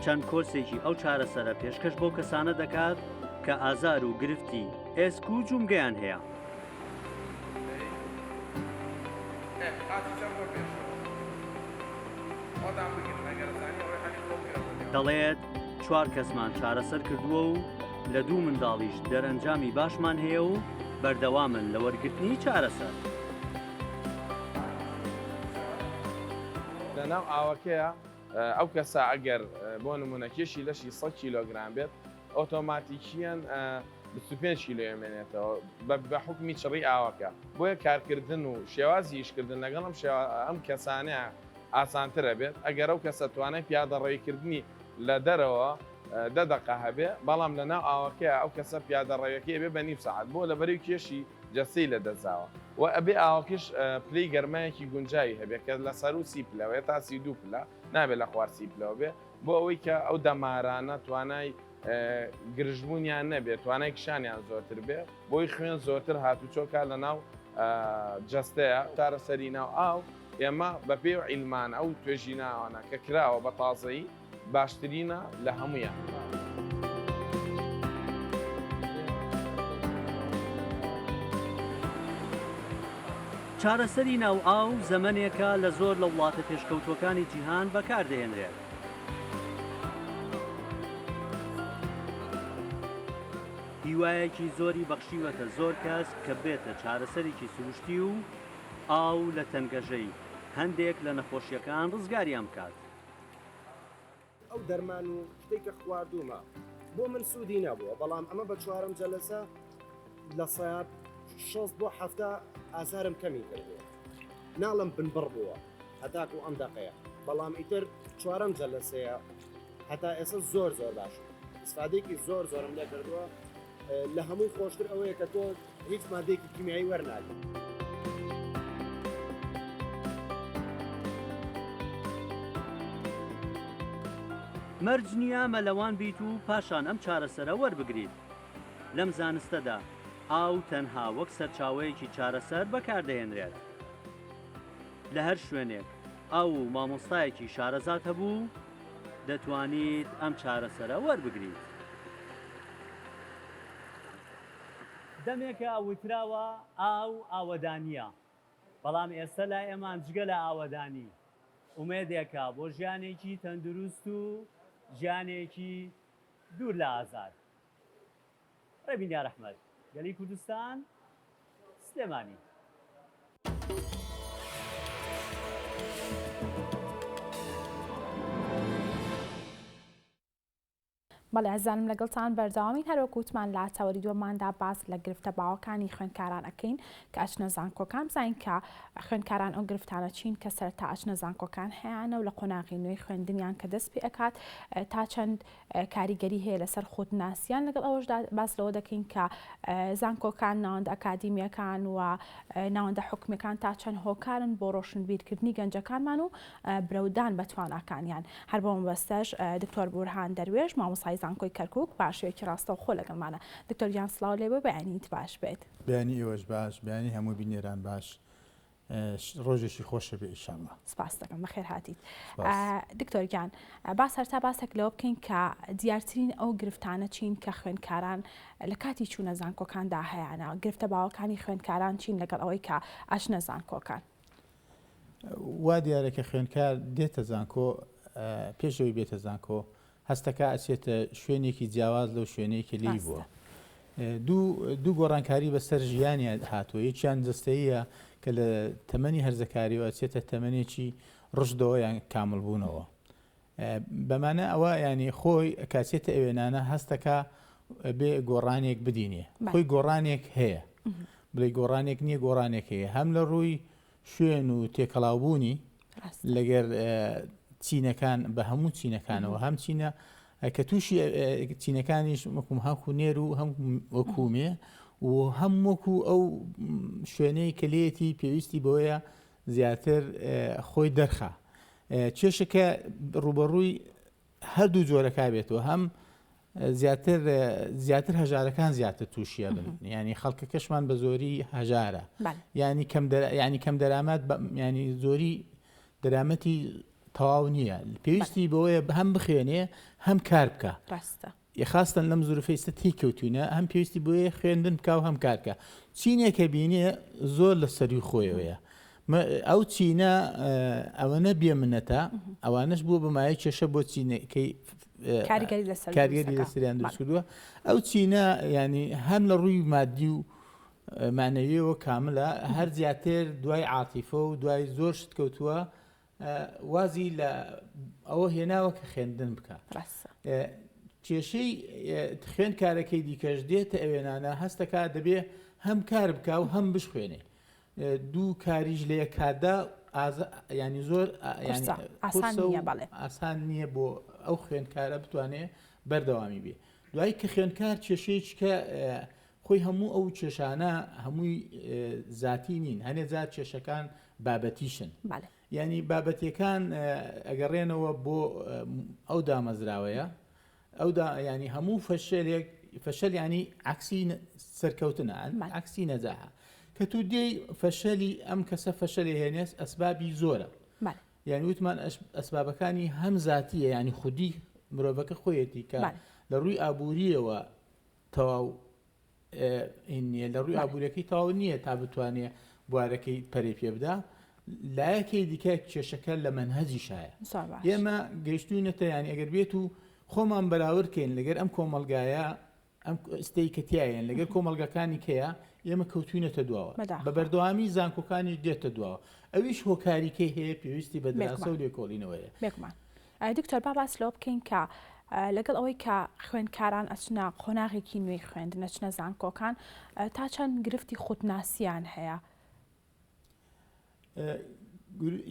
چەند کۆرسێکی ئەو چارەسەرە پێشکەش بۆ کەسانە دەکات کە ئازار و گرفتی ئێسک و جومگەیان هەیە. دەڵێت 4 کەسمان چارەسەر کردووە و لە 2 منداڵیش دەرەنجامی باشمان هەیە و بەردەوامن لە وەرگرتنی چارەسەر. لەناو ئاوەکەیە ئەو کەسا ئەگەر بۆ نمونە کێشی لەشی 100 کیلۆگرام بێت ئۆتۆماتیکیان 25 کیلۆ ئەمێنێتەوە بە حکمی چڕی ئاوەکە بۆیە کارکردن و شێوازی ئیشکردن لەگەڵ ئەم کەسانەیە ئاسانترە بێت ئەگەر ئەو کەسە توانای پیادەڕێویکردنی لە دەرەوە 10 دقە هەبێ بەڵام لەناو ئاوەکەیە ئەو کەسە پیادەڕێوەکەی بێ بە نیم سەعات بۆ لەبەری کێشی جەستەی لە دەزاوە و ئەبێ ئاوەکەش پلەی گەرمایەکی گونجایی هەبێ کە لە سەر و 30 پلەوەیە تا 32 پلە نابێت لە خوار 30 پلەوە بێ بۆ ئەوەی کە ئەو دەمارانە توانای گرژبوونیان نەبێت توانای کشانیان زۆرتر بێ بۆی خوێن زۆرتر هاتوچۆکە لە ناو جەستەیە چارەسەری ناو ئاو ئێمە بە پێ و عیلمان ئەو توێژی ناوانە کە کراوە بە تازایی باشترینە لە هەمویان. چارەسەری ناو ئاو زەمنێکە لە زۆر لە وڵاتە پێشکەوتوەکانی جیهان بەکاردەهێنرێت. هیوایەکی زۆری بەخشیوەتە زۆر کەس کە بێتە چارەسەرێکی سروشتی و ئاو لە تەنگەژەی هەندێک لە نەخۆشیەکان ڕزگاریان بکات. ئەو دەرمان و شتێکە خواردومە بۆ من سوودی نەبووە بەڵام ئەمە بە 4م جەلسە لە سەیات 6 بۆ 7 ئازارم کەمی کردووە ناڵم بنبڕ بووە هەتاکو ئەم دەقەیە بەڵام ئیتر 4م جەلسەیە هەتا ئێستا زۆر باش ئیسفادێکی زۆرم لێ کردووە لە هەمووی خۆشتر ئەوەیە کە تۆ هیچ مادێکی کیمیایی وەرناگری. مەرج نییە مەلەوان بیت و پاشان ئەم چارەسەرە وەربگریت. لەم زانستەدا ئاو تەنها وەک سەرچاوەیەکی چارەسەر بەکاردەهێنرێت. لە هەر شوێنێک ئاو و مامۆستایەکی شارەزات هەبوو دەتوانیت ئەم چارەسەرە وەربگریت. دەمێکە وتراوە ئاو ئاوەدانیە بەڵام ئێستا لای ئێمان جگە لە ئاوەدانی ئومێدێکە بۆ ژیانێکی تەندروست و ژیانێکی دوور لە ئازار. ڕێبین یا ڕەحمەت گەلی کوردستان سلێمانی. بەڵێ ئەزانم لەگەڵتان بەردەوامی هەروەکوتمان لا چاوەری دووەماندا باس لە گرفتە باوەکانی خوێندکاران ئەکەین کە ئەچنە زانکۆکان بزانین کە خوێندکاران ئەو گرفتانە چین کە سەرەتا ئەچنە زانکۆکان هەیەە و لە قۆناغی نوێی خوێندنیان کە دەست پێ ئەکات تا چەند کاریگەری هەیە لەسەر خودناسیان لەگەڵ ئەوەشدا باس لەوە دەکەین کە زانکۆکان ناوەندە ئەکادیمیەکان و ناوەندە حکومەکان تا چەند هۆکارن بۆ ڕۆشنبیرکردنی گەنجەکانمان و برەودان بە تواناکانیان. هەر بۆ مەبەستەش دکتۆر بورهان دەروێژ مامۆستای زانکۆی کەرکووک باشوێکی ڕاستە و خۆ لەگەڵمانە. دکتۆر گیان سڵاو لێ بۆ بەیانیت باش بێت. بەیانی ئێوەش باش بەیانی هەموو بینێران باش ڕۆژێکی خۆشە بێ ئینشاءالله. سپاس دەکەم بەخێر هاتیت. دکتۆر گیان باس هەرتا باسێک لەوە بکەین کە دیارترین ئەو گرفتانە چین کە خوێندکاران لە کاتی چوونە زانکۆکاندا هەیەە گرفتە باوەکانی خوێندکاران چین لەگەڵ ئەوەی کە ئەچنە زانکۆکان. وا دیارێکە خوێندکار دێتە زانکۆ پێشەوەی بێتە زانکۆ هەستەکە ئەچێتە شوێنێکی جیاواز لەو شوێنەیەکی لی بووە. دوو گۆڕانکاری بەسەر ژیانیان هاتووە، یەکیان جستەیە کە لە تەمەنی هەرزەکاریەوە چێتە تەمەنێکی ڕژدەوە یان کاملبوونەوە. بەمانە ئەوە ینی خۆی کاتێتە ئەوێنانە هەستەکە بێ گۆڕانێک بدینێ، خۆی گۆڕانێک هەیە، بڵێ گۆڕانێک نییە، گۆڕانێک هەیە هەم لە ڕووی شوێن و تێکەڵاوبوونی لەگەر چینەکان بە هەموو چینەکانەوە هەم چینە کە تووشی چینەکانیش وەکوم هەکو نێر و هەم وەکومێ و هەم وەکو ئەو شوێنەی کلێتی پێویستی بەوەیە زیاتر خۆی دەرخە. کێشەکە ڕوبەڕووی هەردوو جۆرەکە بێتەوە، هەم زیاتر هەژارەکان زیاتر تووشیە بن، ینی خەڵکە کەشمان بە زۆری هەژارە، ینی کەم دەرامەت ینی زۆری دەرامەتی تەواو نییە، پێویستی بەوەیە هەم بخوێنێ هەم کار بکە. خاستن لەم زورفەیستە تی کەوتوینە هەم پێویستی بۆیە خوێندن بکە و هەم کارکە. چینێکە بینێ زۆر لە سەری خۆیەوەیە. ئەو چینە ئەوەنە بێمنەتە ئەوانش بووە بەمایە کێشە بۆ چینەکەی کاریگەری لەسەریان دروستکردووە. ئەو چینە ینی هەم لە ڕووی مادی و مانەویەوە کاملە، هەر زیاتر دوای عاتیفە و دوای زۆر شت کەوتووە وازی لە ئەوە هێناوە کە خوێندن بکە. کێشەی خوێندکارەکەی دیکەش دێتە ئەوێنانە هەستەکە دەبێ هەم کار بکە و هەم بشخوێنێ. دوو کاریش لە یەککاتدا ینی زۆر ئاسان نییە بۆ ئەو خوێندکارە بتوانێت بەردەوامی بێ. دوایی کە خوێندکار کێشەیەکە خۆی هەموو ئەو کێشانە هەمووی زاتی نین، هەنێ زات کێشەکان بابەتیشن، ینی بابەتیەکان ئەگەڕێنەوە بۆ ئەو دامەزراوەیە، ئەودا ینی هەموو فەشەل ینی عکسی سەرکەوتنە، عکسی نەجاحە. کە تو دێی فەشەلی ئەم کەسە فەشەلی هێنێس ئەسبابی زۆرە، یعنی وتمان ئەسبابەکانی هەم زاتیە، ینی خودی مرۆڤەکە خۆیەتی کە لە ڕووی ئابوووریەوە تەواو لە ڕووی ئابوووریەکەی تەواو نییە تا بتوانێت بوارەکەی پەرێ پێ بدا. لایەکەی دیکە کێشەکە لە منهەجی شایە. ئێمە گەیشتوینەتە ینی ئەگەر بێت و خۆمان بەراوردکەین لەگەر ئەم کۆمەلگایە ئەم ئستەی کەتیایەن لەگەر کۆمەلگەکانی کەیە ئێمە کەوتوینەتە دواوە، بە بەردەوامی زانکۆکانی دێتە دواوە. ئەویش هۆکاریکەی هەیە پێویستی بە دراسە و لێکۆڵینەوەیە. بێکمان دکتۆر با باس لەوە بکەین کە لەگەڵ ئەوەی کە خوێندکاران ئەچنە قۆناغێکی نوێی خوێندن ئەچنە زانکۆکان تا چەند گرفتی خودناسییان هەیە؟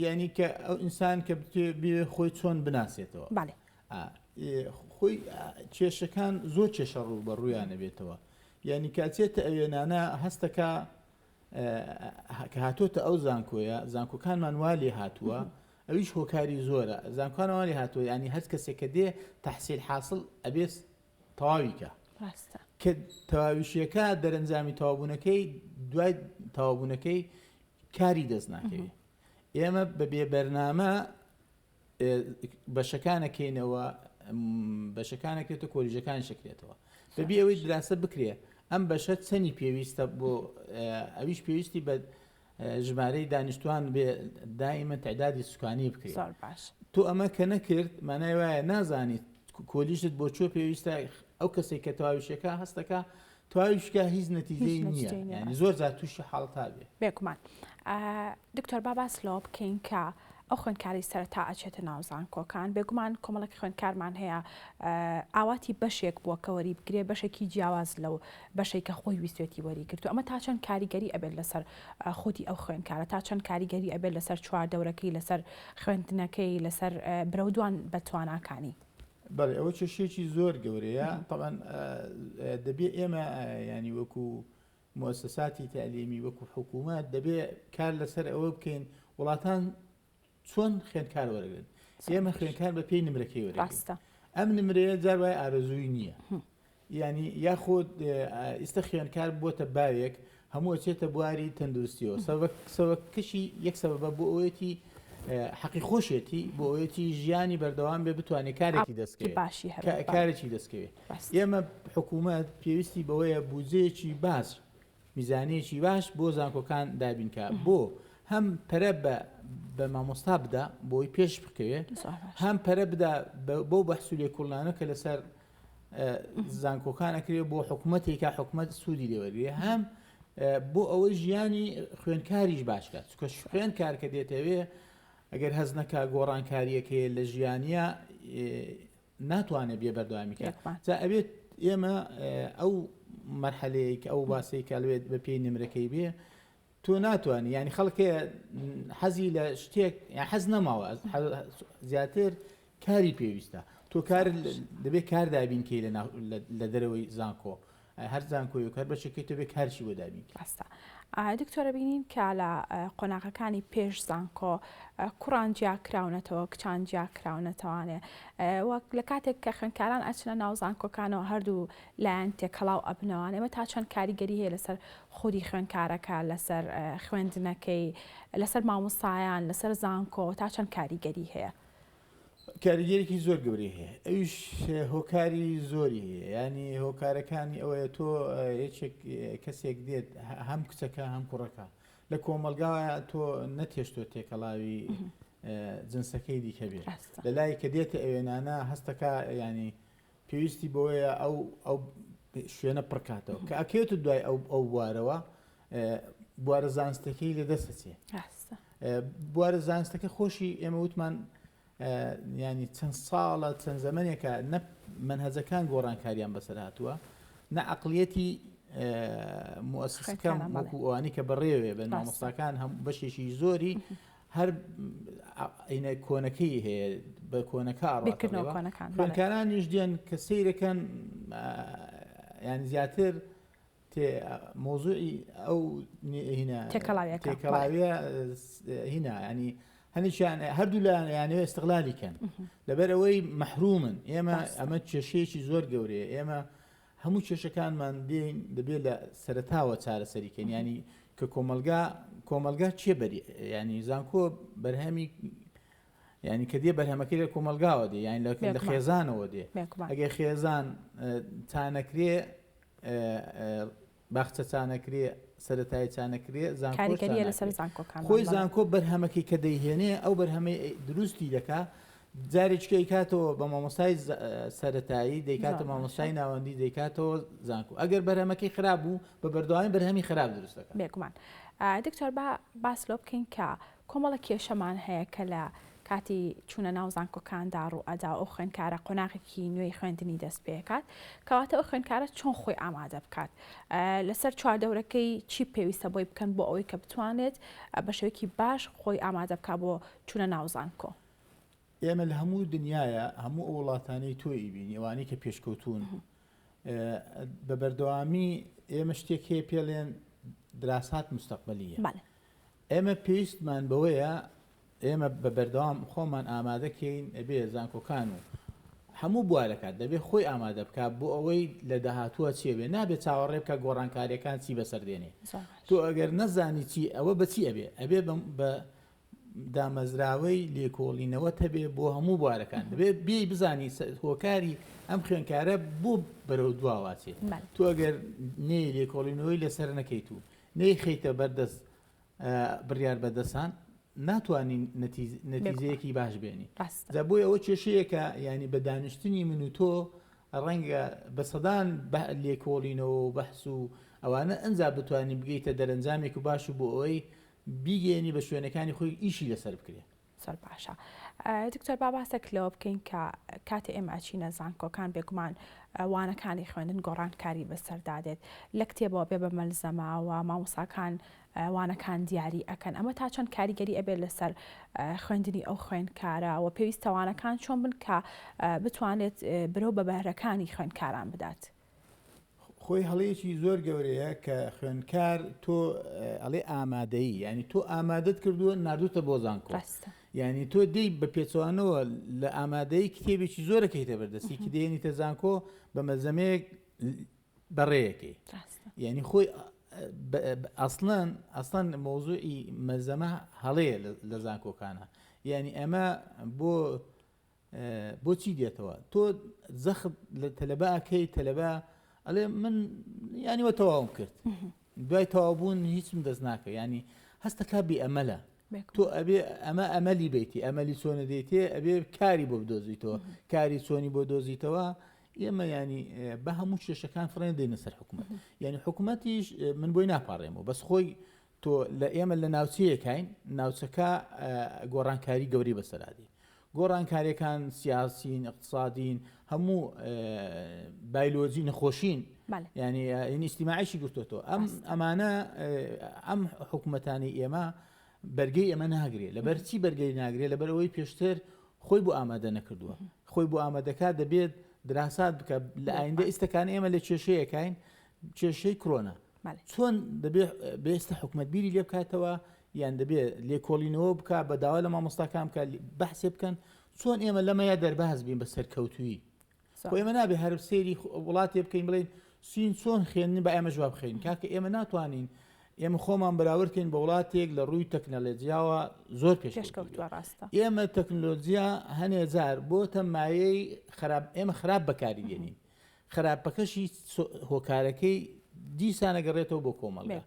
ینی کە ئەو ئینسان کە بێ خۆی چۆن بناسێتەوە. خۆی کێشەکان زۆر کێشە ڕوو بە ڕوویانە بێتەوە، ینی کاتێتە ئەوێنانە هەستەکە کە هاتوۆتە ئەو زانکۆیە زانکۆکانمان والێ هاتووە، ئەویش هۆکاری زۆرە، زانکۆکان والی هاتووە، ینی هەست کەسێکە دێ تەحسیل حاصل ئەبێت تەواویکە کە تەواویشیەکە دەرەنجامی تەوابوونەکەی دوای تەوابوونەکەی کاری دەست ناکەوێت. ئێمە بەبێ بەرنامە بەشەکانەکەینەوە، بەشەکانەکرێتە کۆلیژەکان شکرێتەوە، بەبێ ئەوەی دراسە بکرێ ئەم بەشە چەنی پێویستە بۆ ئەویش پێویستی بە ژمارەی دانیشتوان بێ دائیمە تعدادی سوکانی بکرێت. تۆ ئەمە کە نەکرد مانای وایە نازانیت کۆلیژت بۆ چۆ پێویستە ئەو کەسێک کە تەواویشەکە هەستەکە تەواویشکە هیچ نەتیجەی نییە، ینی زۆر جار تووشی حاڵتا بێ. بێکمان دکتۆر با باس لەوە بکەین کە ئەو خوێندکاری سەرەتا ئەچێتە ناو زانکۆکان، بێگومان کۆمەڵێک خوێندکارمان هەیە ئاواتی بەشێک بووە کە وەری بگرێ، بەشێکی جیاواز لەو بەشێک کە خۆی ویستێتی وەریگرتو. ئەمە تا چەند کاریگەری ئەبێت لەسەر خودی ئەو خوێندکارە، تا چەند کاریگەری ئەبێت لەسەر چواردەورەکەی، لەسەر خوێندنەکەی، لەسەر برەودوان بە تواناکانی. بەڵێ ئەوە کێشەیەکی زۆر گەورەیە. طبعاً دەبێت ئێمە ینی وەکو مؤسساتی تعلیمی وەکو حکوومەت دەبێت کار لەسەر ئەوە بکەین وڵاتان چۆن خوێندکار وەرەگرن. ئێمە خوێندکار بە پێی نمرەکەی وەرەگرن. ئەم نمرەیە جار وای ئارەزووی نییە، ینی یاخۆ ئێستا خوێندکار بۆتە باوێک هەموو چێتە بواری تەندروستیەوە سەبەکەشی یەک سەبەبە بۆ ئەوەتی حەقی خۆشێتی بۆ ئەوەتی ژیانی بەردەوام بێ بتوانێت کارێکی دەستکەوێت کارێکی دەستکەوێت ئێمە حکوومەت پێویستی بەوەیە بودجەیەکی باش میزانەیەکی باش بۆ زانکۆکان دابینکە بۆ هەم پەرە بە مامۆستا بدە بۆی پێش بکەوێت هەم پەرە بدە بۆ بەحسوو لێکۆڵانە کە لەسەر زانکۆکان ئەکرێت بۆ حکوومەتێکە حکوومەت سوودی لێوەرگێ هەم بۆ ئەوەی ژیانی خوێندکاریش باشکات چکە خوێن کار کە دێتەوێ ئەگەر هەز نەکا گۆڕانکاریەکەی لە ژیانیە ناتوانێت بێ بەردەوامیکە جا ئەبێت ئێمە ئەو مەرحەلەیەک ئەو باسەی کالوێت بە پێی نمرەکەی بێ تۆ ناتوانانی ینی خەڵکێ حەزی لە شتێک حەز نەماوە زیاتر کاری پێویستە تۆ کار دەبێت کار دابینکەی لە دەرەوەی زانکۆ هەر زانکۆی و کار بەشەکەی تۆ بێ کارشی بۆ دابین ڕاستە دکتۆرە بینین کە لە قۆناغەکانی پێش زانکۆ کوڕان جیا کراونەتەوە کچان جیا کراونەتەوانێ وەک لە کاتێک کە خوێندکاران ئەچنە ناو زانکۆکانەوە هەردوو لایەن تێکەڵاو ئەبنەوان ئێمە تا چەند کاریگەری هەیە لەسەر خودی خوێندکارەکە لەسەر خوێندنەکەی لەسەر مامۆستایان لەسەر زانکۆ تا چەند کاریگەری هەیە کاریگەرێکی زۆر گەورەی هەیە ئەوش هۆکاری زۆری هەیە ینی هۆکارەکانی ئەوەیە تۆ کەسێک دێت هەم کچەکە هەم کوڕەکە لە کۆمەلگاوە تۆ نەتێشتۆ تێکەڵاوی جنسەکەی دیکە بێت لە لای کە دێتە ئەوێنانە هەستەکە ینی پێویستی بۆیە ئەو شوێنە پڕکاتەوە کە ئەکێت دوای ئەو بوارەوە بوارە زانستەکەی لە دەستەچێ بوارە زانستەکە خۆشی ئێمە وتمان ینی چەند ساڵە چەند زەمانێکە نە منهەجەکان گۆڕانکاریان بەسەر هاتووە نە عەقڵیەتی مؤسسەکان وەکو ئەوانی کە بەڕێوێ بە مامۆستاکان هەم بەشێکی زۆری هەر عینە کۆنەکەی هەیە بە کۆنەکە خوێندکارانیش دێن کە سەیرەکەن ینی زیاتر مۆزوعی ئەو تێکەڵاویە هینا ینی هەنیشیان هەردوو لە یانەوە ئستیغلالیکەن لەبەر ئەوەی مەحرومن ئێمە ئەمە کێشەیەکی زۆر گەورەیە ئێمە هەموو کێشەکانمان دەبێت لە سەرتاوە چارەسەریکەن ینی کە کۆمەلگا چێ بەری ینی زانکۆ بەرهەمی ینی کە دێ بەرهەمەکەی لە کۆمەلگاوە دێ یانی لە خێزانەوە دێ ئەگەر خێزان چانەکرێ باخچە چانەکرێ سەرەتایی چانەکرێ کاریگەریە لەسەر زانکۆکان خۆی زانکۆ بەرهەمەکەی کە دەیهێنێ ئەو بەرهەمەی دروستی دەکا جارێککەی کاتەوە بە مامۆستای سەرەتایی دەیکاتە مامۆستای ناوەندی دەیکاتەوە زانکۆ ئەگەر بەرهەمەکەی خراپ بوو بە بەردەوامی بەرهەمی خراپ دروست دەکات بێگومان دکتۆر باس لۆ بکەین کە کۆمەڵە کێشەمان هەیە کە لە کاتی چوونە ناو زانکۆکاندا ڕوو ئەدا ئەو خوێندکارە قۆناغێکی نوێی خوێندنی دەست پێکات کەواتە ئەو خوێندکارە چۆن خۆی ئامادە بکات لەسەر چواردەورەکەی چی پێویستە بۆی بکەن بۆ ئەوەی کە بتوانێت بە شێوەیەکی باش خۆی ئامادە بکات بۆ چوونە ناو زانکۆ ئێمە لە هەموو دنیاە هەموو ئەو وڵاتانەی تۆی بینی ئەوانەی کە پێشکەوتون بە بەردەوامی ئێمە شتێک هەیە پێڵێن دراسات مستەقبەلیە ئێمە پێویستمان بەوەیە ئێمە بە بەردەوام خۆمان ئامادەکەین ئەبێ زانکۆکان و هەموو بوارەکات دەبێت خۆی ئامادە بکات بۆ ئەوەی لە داهاتووە چێبێ نابێت چاوەڕێ بکە گۆڕانکاریەکان چی بەسەردێنێ تۆ ئەگەر نەزانی چی ئەوە بەچی ئەبێ بە دامەزراوەی لێکۆڵینەوە هەبێ بۆ هەموو بوارەکان دەبێت بێ بزانی هۆکاری ئەم خوێنکارە بۆ بەرەو دواواتێ تۆ ئەگەر نێ لێکۆڵینەوەی لەسەر نەکەیت و نەی خەیتە بەردەست بڕیار بەدەسان ناتوانین نەتیجەیەکی باش بێنی جا بۆی ئەوە کێشەیەکە ینی بە دانیشتنی من و تۆ ڕەنگە بە سەدان لێکۆڵینەوە و بەحس و ئەوانە ئەنجا بتوانین بگەیتە دەرەنجامێک و باش و بۆ ئەوەی بیگەێنی بە شوێنەکانی خۆی ئیشی لەسەر بکرێت سەر باشە دکتۆر باباسێک لەوە بکەین کە کاتێ ئێمە ئەچینە زانکۆکان بێگومان وانەکانی خوێندن گۆڕانکاری بەسەردادێت لە کتێبەوە بێ بە مەلزەماوە مامۆساکان وانەکان دیاری ئەکەن ئەمە تا چەند کاریگەری ئەبێت لەسەر خوێندنی ئەو خوێندکارە و پێویستە وانەکان چۆن بن کە بتوانێت برەو بە بەهرەکانی خوێندکاران بدات خۆی هەڵەیەکی زۆر گەورەیە کە خوێندکار تۆ ئەڵێ ئامادەیی ینی تۆ ئامادەت کردووە نردوتە بۆ زانکۆ ینی تۆ دەی بە پێچوانەوە لە ئامادەی کتێبێکی زۆرەکەیتە بەردەستی کە دێنیتە زانکۆ بە مەلزەمەیەک بەڕێیەکەی ینی خۆی ئەسڵەن مۆزوعی مەزەمە هەڵەیە لە زانکۆکانە یعنی ئەمە بۆ چی دێتەوە تۆ زەخت لە تەلەبەکەی تەلەبە ئەڵێ من ینیوە تەواوم کرد دوای تەوابوون هیچم دەست ناکە ینی هەستەکە بێ ئەمەلە تۆ ئەبێ ئەمە ئەمەلی بیتی ئەمەلی چۆنە دێتێ ئەبێ کاری بۆ بدۆزیتەوە کاری چۆنی بۆ دۆزیتەوە ئێمە ینی بە هەموو کێشەکان فڕێن دێنە سەر حکوومەت یعنی حکوومەتیش من بۆی ناپارڕێمەوە بەس خۆی تۆ لە ئێمە لە ناوچەیەکین ناوچەکە گۆڕانکاری گەوری بەسەرادی گۆڕانکاریەکان سیاسین اقتصادین هەموو بایلۆجی نەخۆشین ینی ئیسیماعیشی گرتوتەوە ئەمانە ئەم حکوومەتانی ئێمە بەرگەی ئەمە ناگرێت لەبەر چی بەرگەی ناگرێت لەبەرەوەی پێشتر خۆی بۆ ئامادە نەکردووە خۆی بۆ ئامادەکە دەبێت دراسات بکە لە ئایندە ئیسەکانی ئێمە لە کێشەیەکین کێشەی کرۆنا چۆن دەبێت بێستە حکوومەتبیری لێ بکاتەوە یان دەبێت لێکۆڵینەوە بکە بە داوا لە مامۆستاکان بکە بەحسێ بکەن چۆن ئێمە لەمەیە دەرباز بین بە سەرکەوتویی بۆ ئێمە نابێ هەر سێری وڵاتی بکەین بڵێن سین چۆن خێنن بە ئێمە جواب بخەین کاکە ئێمە ناتوانین ئێمە خۆمان بەراوردکەین بە وڵاتێک لە ڕووی تەکنەلۆجیاوە زۆر پێشکەوتووە ڕاستە ئێمە تەکنۆلۆجیا هەنێجار بۆتە مایەی ئێمە خراپ بەکاری دێنین خراپەکەشی هۆکارەکەی دیسانەگەڕێتەوە بۆ کۆمەڵگە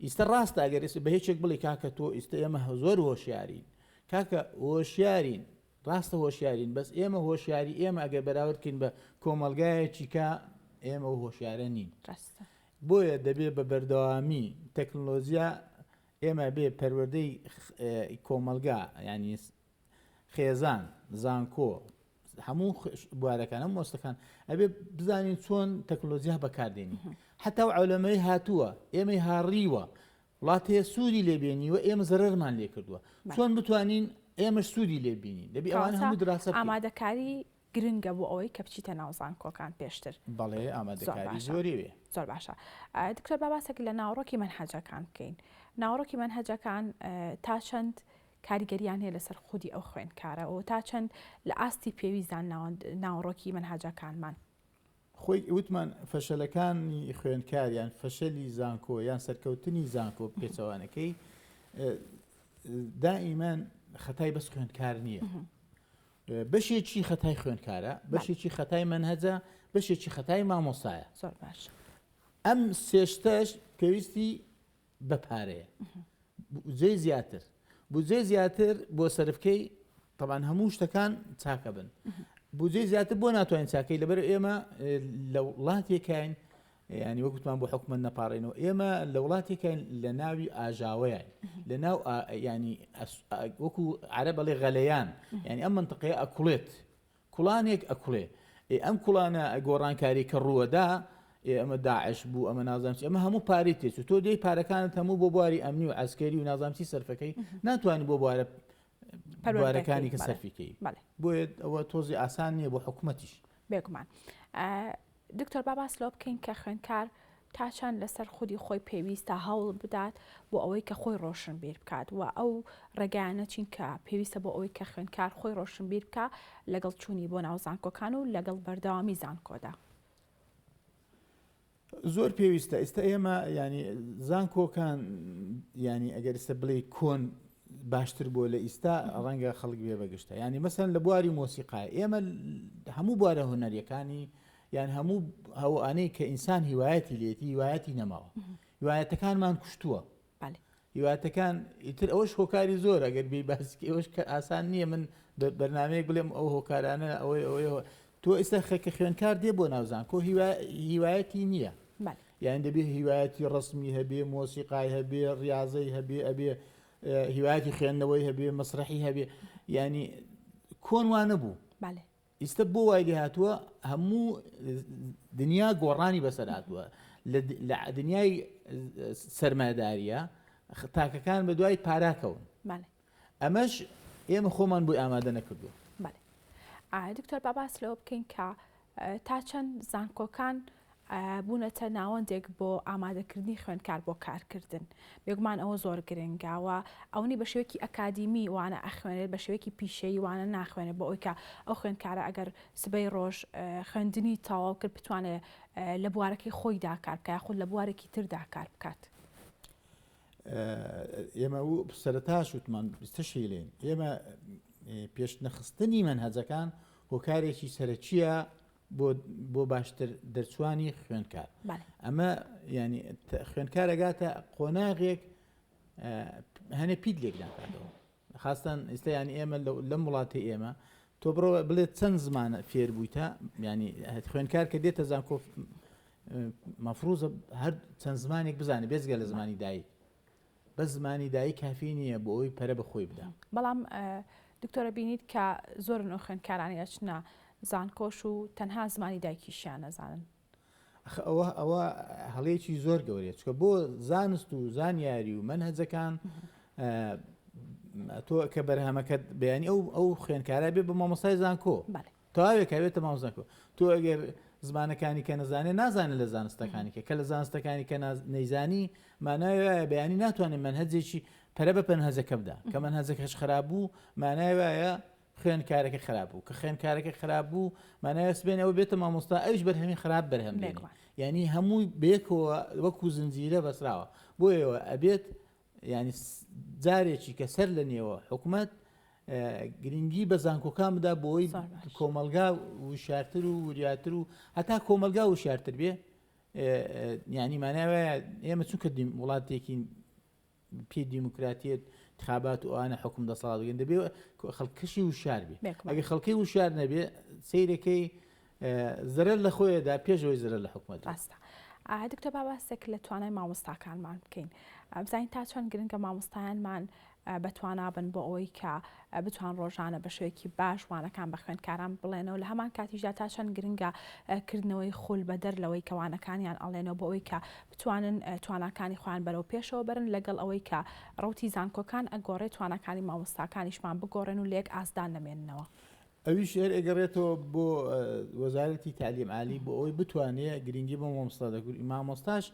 ئیستا ڕاستە ئەگەر بە هیچێک بڵێ کاکە تۆ ئیستا ئێمە زۆر هۆشیارین کاکە هۆشیارین ڕاستە هۆشیارین بەس ئێمە هۆشیاری ئێمە ئەگەر بەراوردکەین بە کۆمەلگایەکی کا ئێمە و هۆشیارە نین بۆیە دەبێت بە بەردەوامی تەکنۆلۆژیا ئێمە بێ پەروەردەی کۆمەلگا ینی خێزان زانکۆ هەموو بوارەکان هەم مۆستەکان ئەبێ بزانین چۆن تەکنۆلۆژیا بەکاردێنی حتا و ئەولەمەی هاتووە ئێمەی هاڕیوە وڵات هەیە سوودی لێبێنیوە ئێمە زەرەرمان لێ کردووە چۆن بتوانین ئێمەش سوودی لێبینین دەبی ئەوان هەموو دراسە ئامادەکاری گرنگە بۆ ئەوەی کە بچیتە ناو زانکۆکان پێشتر بەڵێ ئامادەکاری زۆریوێ زۆر باشە دکتۆر باباسێک لە ناوڕۆکی منهەجەکان بکەین ناوڕۆکی منهەجەکان تا چەند کاریگەریان هەیە لەسەر خودی ئەو خوێندکارە و تا چەند لە ئاستی پێویستدان ناوڕۆکی منهەجەکانمان خۆی وتمان فەشەلەکانی خوێندکاریان فەشەلی زانکۆ یان سەرکەوتنی زانکۆ پێچەوانەکەی دائیمان خەتای بەس خوێندکار نییە بەشێکی خەتای خوێندکارە بەشێکی خەتای منهەجە بەشێکی خەتای مامۆستایە زۆر باش ئەم سێشتەش پێویستی بەپارەیە جێ زیاتر بودجێ زیاتر بۆ سەرفکەی طبعاً هەموو شتەکان چاکە بن بودجێ زیاتر بۆ ناتوانین چاکەی لەبەر ئێمە لە وڵاتێکین ینی وەکوتمان بۆ حکومت نەپاڕێنەوە ئێمە لە وڵاتێکین لە ناوی ئاژاوەیان لە ناو ینی وەکو عەرەب بەڵێ غەلەیان ینی ئەم منتقەیە ئەکوڵێت کوڵانێک ئەکوڵێ ئەم کوڵانە گۆڕانکاری کە ڕووەدا ئەمە داعش بوو ئەمە نازانچ ئەمە هەموو پارەی تێچ تۆ دەی پارەکانت هەموو بۆ بواری ئەمنی و ئەسکەری و نازانچی سەرفەکەی ناتوانانی بۆ بوارەکانی کە سەرفیکەی بۆیە ئەوە تۆزی ئاسان نییە بۆ حکوومەتیش بێگومان دکتۆر باباس لۆ بکەین کە خوێندکار تا چەند لەسەر خودی خۆی پێویستە هەوڵ بدات بۆ ئەوەی کە خۆی ڕۆشنبیر بکات و ئەو ڕێگایانە چین کە پێویستە بۆ ئەوەی کە خوێندکار خۆی ڕۆشنبیر بکە لەگەڵ چوونی بۆ ناو زانکۆکان و لەگەڵ بەردەوامی زانکۆدا زۆر پێویستە ئێستا ئێمە ینی زانکۆکان ینی ئەگەر ئێستا بڵێ کۆن باشتر بۆ لە ئیستا ڕەنگە خەڵک بێ بەگشتە ینی مەسەن لە بواری مۆسیقای ئێمە هەموو بوارە هونەریەکانی یان هەموو هەوانەی کە ئینسان هیوایەتی لێتی هیوایەتی نەماوە هیوایەتەکانمان کوشتووە هیوایەتەکان ئیتر ئەوەش هۆکاری زۆر ئەگەر بێ باسکی ئەوش کە ئاسان نییە من بەرنامەیەک بڵێم ئەو هۆکارانە ئەوەی تۆ ئێستا خەکە خوێندکار دێ بۆ ناوزان کۆ هیوایەتی نییە یان دەبێ هیوایەتی ڕسمی هەبێ مۆسیقای هەبێ ڕاضەی هەبێ ئەبێ هیوایەتی خوێندنەوەی هەبێ مەسرحی هەبێ ینی کۆن وانە بوو ئیستا بۆ وای هاتووە هەموو دنیا گۆڕانی بەسەر هاتووە لە دنیای سەرمایه‌داریە تاکەکان بە دوای پاراکەون ئەمەش ئێمە خۆمان بۆی ئامادە نەکردووە دکتۆر باباس لەوە بکەین کە تا چەند زانکۆکان بوونەتە ناوەندێک بۆ ئامادەکردنی خوێندکار بۆ کارکردن بێگومان ئەوە زۆر گرنگاوە ئەوەی بە شێوەیەکی ئەکادیمی وانە ئەخوێنێت بە شێوەیەکی پیشەی وانە ناخوێنێت بۆ ئەوی کە ئەو خوێندکارە ئەگەر سبەی ڕۆژ خوێندنی تەواو کرد بتوانێت لە بوارەکەی خۆیدا کار بکات خود لە بوارێکی تردا کار بکات. ئێمە و سەرەتاش وتمان بیستەشی لێن ئێمە پێشنەخستنی مەنهەجەکان هۆکارێکی سەرەکیە بۆ باشتر دەرچوانی خوێندکار ئەمە ینی خوێندکار ئەگاتە قۆناغێک هەنێ پیت لێک ناکاتەوە خاستان ئێستا ینی ئێمە لەم وڵاتی ئێمە تۆ بڕۆ بڵێت چەند زمانە فێر بوویتە ینی خوێندکار کە دێتە زانکۆ مەفروزە هەر چەند زمانێک بزانێت بێزگە لە زمانی دایک بە زمانی دایک کافی نییە بۆ ئەوی پەرە بەخۆی بدا. بەڵام دکتۆرە بینیت کە زۆرن ئەو خوێندکارانی ئەچنە زانکۆش و تەنها زمانی دایکیشیان نەزانن. ئەوە هەڵەیەکی زۆر گەورەیە چکە بۆ زانست و زانیاری و مەنهەجەکان تۆ کە بەرهەمەکەت بەیانی ئەو خوێندکارە بێ بە مامۆستای زانکۆ تەواوێکە بێتە مامۆزانکۆ تۆ ئەگەر زمانەکانی کە نەزانێت نازانێت لە زانستەکانی کە لە زانستەکانی کە نەیزانی مانایە بەیانی ناتوانێت مەنهەجێکی پەرە بە پەنهەجەکە بدا کە مەنهەجەکەش خراپ بوو مانایە خوێندکارەکە خراپ بوو کە خوێندکارەکە خراپ بوو مانایە سبێنەوە بێتە مامۆستا ئەوش بەرهەمی خراپ بەرهەم بێت یعنی هەمووی بێکەوە وەکو زنجیرە بەسراوە بۆیەوە ئەبێت ینی جارێکی کە سەر لە نێوە حکوومەت گرنگی بە زانکۆکان بدا بۆی کۆمەلگا وشارتر و وریاتر و هەتا کۆمەلگا وشارتر بێ ینی ماناوە ئێمە چونکە وڵاتێکی پێ دیموکراتیت انتخابات و ئەوانە حکوم دەسەڵات بگەن دەبێ خەڵکەشی وشار بێ ئەگەر خەڵکی وشار نەبێ سەیرەکەی زەرەر لە خۆیدا پێشەوەی زەرەر لە حکوومەت ڕاستە. دکتۆر بابەستێک لە توانای مامۆستاکانمان بکەین بزانین تا چۆن گرنگە مامۆستایانمان بەتوانابن بۆ ئەوەی کە بتوان ڕۆژانە بە شوەیەکی باش وانەکان بە خوێندکاران بڵێنەوە لە هەمان کاتیشدا تا چەند گرنگە کردنەوەی خول بە دەرلەوەی کەوانەکانیان ئەڵێنەوە بۆ ئەوەی کە بتوانن توانەکانی خۆیان بەرەو پێشەوە بەرن لەگەڵ ئەوەی کە ڕوتی زانکۆکان ئەگۆڕێت توانەکانی مامۆستاکانیشمان بگۆڕێن و لێک ئاسدان نەمێننەوە. ئەوی شێر ئەگەڕێتەوە بۆ وەزارەتی تعلیم عالی بۆ ئەوەی بتوانێت گرنگی بۆ مامۆستا دەگوت مامۆستاش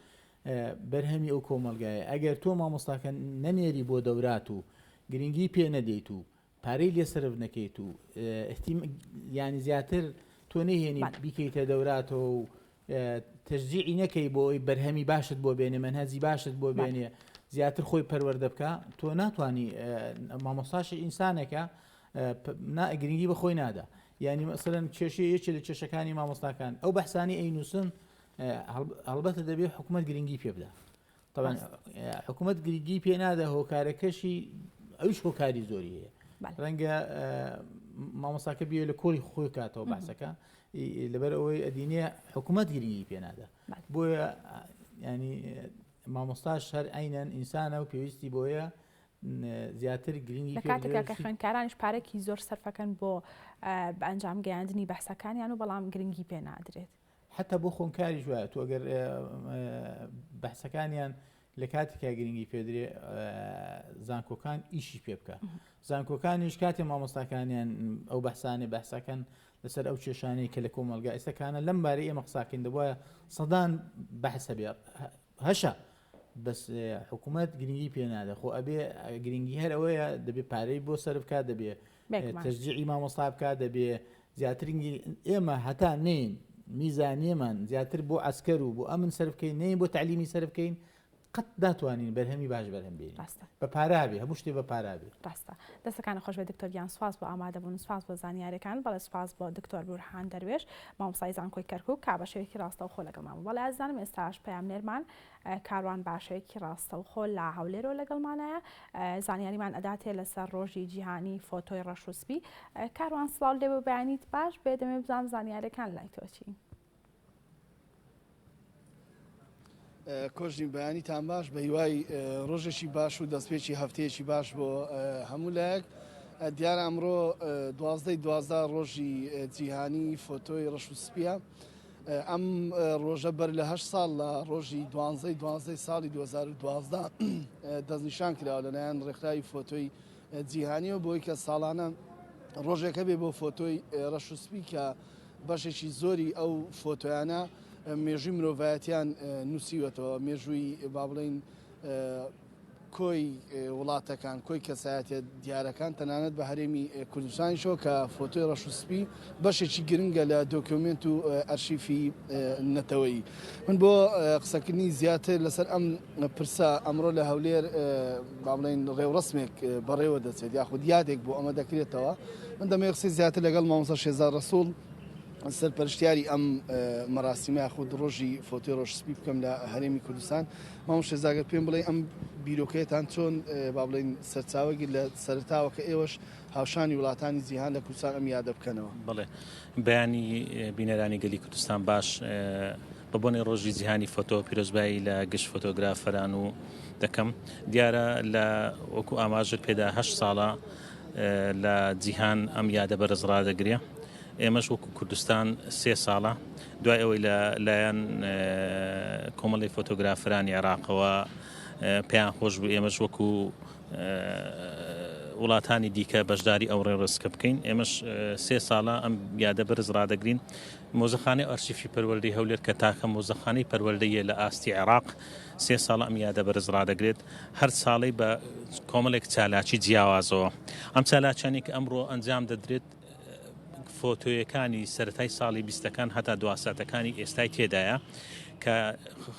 بەرهەمی ئەو کۆمەلگایە ئەگەر تۆ مامۆستاکە نەنێری بۆ دەورات و گرنگی پێ نەدەیت و پارەی لێ سرف نەکەیت و ینی زیاتر تۆ نەهێنی بیکەیتە دەوراتەوە و تەشجیعی نەکەی بۆ ئەوی بەرهەمی باشت بۆ بێنێ مەنهەجی باشت بۆ بێنێ زیاتر خۆی پەروەردە بکە تۆ ناتوانانی مامۆستاشی ئینسانێکە گرنگی بە خۆی نادا ینی مەسەرەن کێشی یەکێ لە کێشەکانی مامۆستاکان ئەو بەحسانی ئەینووسن هەڵبەتە دەبێت حکوومەت گرنگی پێ بدە طبعا حکوومەت گرنگی پێ نادا هۆکارەکەشی ئەوش هۆکاری زۆری هەیە ڕەنگە مامۆستاکە بێ لە کۆڵی خۆی کاتەوە باسەکە لەبەر ئەوەی ئەدینێ حکوومەت گرنگی پێ نادا بۆیە ینی مامۆستاش هەر عینەن ئینسانە و پێویستی بۆیە زیاتر گرنگی کاتێکە کە خوێندکارانش پارێکی زۆر سەرفەکەن بۆ بە ئەنجام گەیاندنی بەحسەکانیان و بەڵام گرنگی پێ نادرێت حتا بۆ خۆنکاری وایە تو ئەگەر بەحسەکانیان لە کاتێکا گرنگی پێدرێ زانکۆکان ئیشی پێ بکە زانکۆکانیش کاتێ مامۆستاکانیان ئەو بەحسەکەن لەسەر ئەو کێشانەی کە لە کۆمەلگا ئێستاکانە لەم بارەی ئێمە قساکەین دەبواە سەدان بەحسە بێ هەشە بەس حکوومەت گرنگی پێ نادە خۆ ئەبێ گرنگی هەر ئەوەیە دەبێت پارەی بۆ سەر بکە دەبێ تەشجیعی مامۆستا بکە دەبێ زیاترنگی ئێمە هەتا نین میزانیەمان زیاتر بۆ عسکەر و بۆ ئەمن سەر بکەین نین بۆ تعلیمی سەر بکەین قەت داتوانین بەرهەمی باش بەرهەم بێنین بە پارابێ هەموو شتێ بە پارابێ ڕاستە دەستەکان خۆش بە دکتۆریان سواز بۆ ئامادەبوون سواز بۆ زانیاریەکان بەڵێ سواز بۆ دکتۆر بورهان دەروێش مامۆستای زانکۆی کەرکووک کا بە شێوەیەکی ڕاستە و خۆ لەگەڵمان بوو بەڵێ ئازانم ئێستاش پەیامنێرمان کاروان باشەیەکی ڕاستە و خۆ لە هەولێرەوە لەگەڵمانایە زانیاریمان ئەداتێ لەسەر ڕۆژی جیهانی فۆتۆی ڕەشوسپی کاروان سڵاو لێ بە بەیانیت باش بێ دەمێ بزانم زانیاریەکان لای تۆچی کۆژنی بەیانیتان باش بە هیوای ڕۆژێکی باش و دەستپێکی هەفتەیەکی باش بۆ هەموو لایەک دیارە ئەمڕۆ 12 ڕۆژی جیهانی فۆتۆی ڕەشوسپیە ئەم ڕۆژە بەر لە 8 ساڵ لە ڕۆژی 12 ساڵی 2012 دەستنیشان کراوە لەلایەن ڕێکخراوی فۆتۆی جیهانیەوە بۆی کە ساڵانە ڕۆژێکە بێ بۆ فۆتۆی ڕەشوسپی کە بەشێکی زۆری ئەو فۆتۆیانە مێژووی مرۆڤایەتیان نووسیوەتەوە مێژووی با بڵین کۆی وڵاتەکان کۆی کەسایەتە دیارەکان تەنانەت بە هەرێمی کوردستانیشەوە کە فۆتۆی ڕەشوسپی بەشێکی گرنگە لە دۆکیومنت و ئەرشیفی نەتەوەیی من بۆ قسەکردنی زیاتر لەسەر ئەم پرسە ئەمڕۆ لە هەولێر با بڵین ڕێوڕسمێک بەڕێوە دەچێت یاخود یادێک بۆ ئەمە دەکرێتەوە من دەمێ قسەی زیاتر لەگەڵ مامۆستا شێزار ڕەسوڵ سەرپەرشتیاری ئەم مەراسیمە یاخود ڕۆژی فۆتۆی ڕۆژسپی بکەم لە هەرێمی کوردستان مام شێزاگەر پێم بڵێ ئەم بیرۆکەیەتان چۆن با بڵین سەرچاوەگی لە سەرتاوە کە ئێوەش هاوشانی وڵاتانی جیهان لە کوردستان ئەم یادە بکەنەوە بڵێ بەیانی بینەرانی گەلی کوردستان باش بەبوونی ڕۆژی جیهانی فۆتۆ پیرۆزبایی لە گشت فۆتۆگرافەران و دەکەم دیارە لە وەکو ئاماژت پێدا 8 ساڵە لە جیهان ئەم یادە بەرز ڕادەگرێ ئێمەش وەکو کوردستان 3 ساڵە دوای ئەوەی لایەن کۆمەڵی فۆتۆگرافرانی عێراقەوە پێیان خۆش بوو ئێمەش وەکو وڵاتانی دیکە بەشداری ئەو ڕێڕسکە بکەین ئێمەش 3 ساڵە ئەم یادە بەرز ڕادەگرین مۆزەخانەی ئەرشیفی پەروەردەی هەولێر کە تاکە مۆزەخانەی پەروەردەیە لە ئاستی عێراق 3 ساڵە ئەم یادە بەرز ڕادەگرێت هەر ساڵی بە کۆمەڵێک چالاکی جیاوازەوە ئەم چالاچانی کە ئەمڕۆ ئەنجام دەدرێت فۆتۆیەکانی سەرەتای ساڵی 20ەکان هەتا دواساتەکانی ئێستای تێدایە کە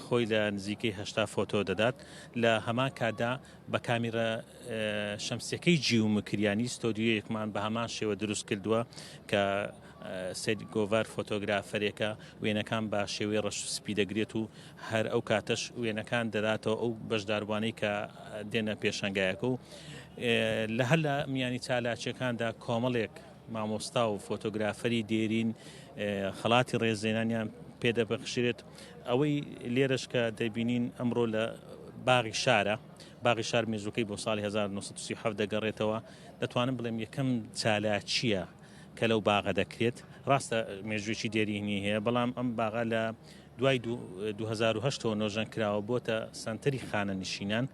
خۆی لە نزیکەی 80 فۆتۆ دەدات لە هەمان کادا بە کامیرە شەمسیەکەی جیومکریانی ستۆدیۆیەکمان بە هەمان شێوە دروست کردووە کە سید گۆڤار فۆتۆگرافەرێکە وێنەکان بە شێوەی ڕەشوسپی دەگرێت و هەر ئەو کاتەش وێنەکان دەداتەوە ئەو بەشداربوانەی کە دێنە پێشەنگایەکە و لە هەر لە میانی چالاچیەکاندا کۆمەڵێک مامۆستا و فۆتۆگرافەری دێرین خەڵاتی ڕێزێنانیان پێدەبەخشێت ئەوەی لێرەش کە دەبینین ئەمڕۆ لە باغی شارە باغی شار مێژووکەی بۆ ساڵی 1937 دەگەڕێتەوە دەتوانم بڵێم یەکەم چالاچیە کە لەو باغە دەکرێت ڕاستە مێژوویی دێرینی هەیە بەڵام ئەم باغە لە دوای 2008ەوە نۆژەن کراوە بۆتە سنتەری خانە نشینان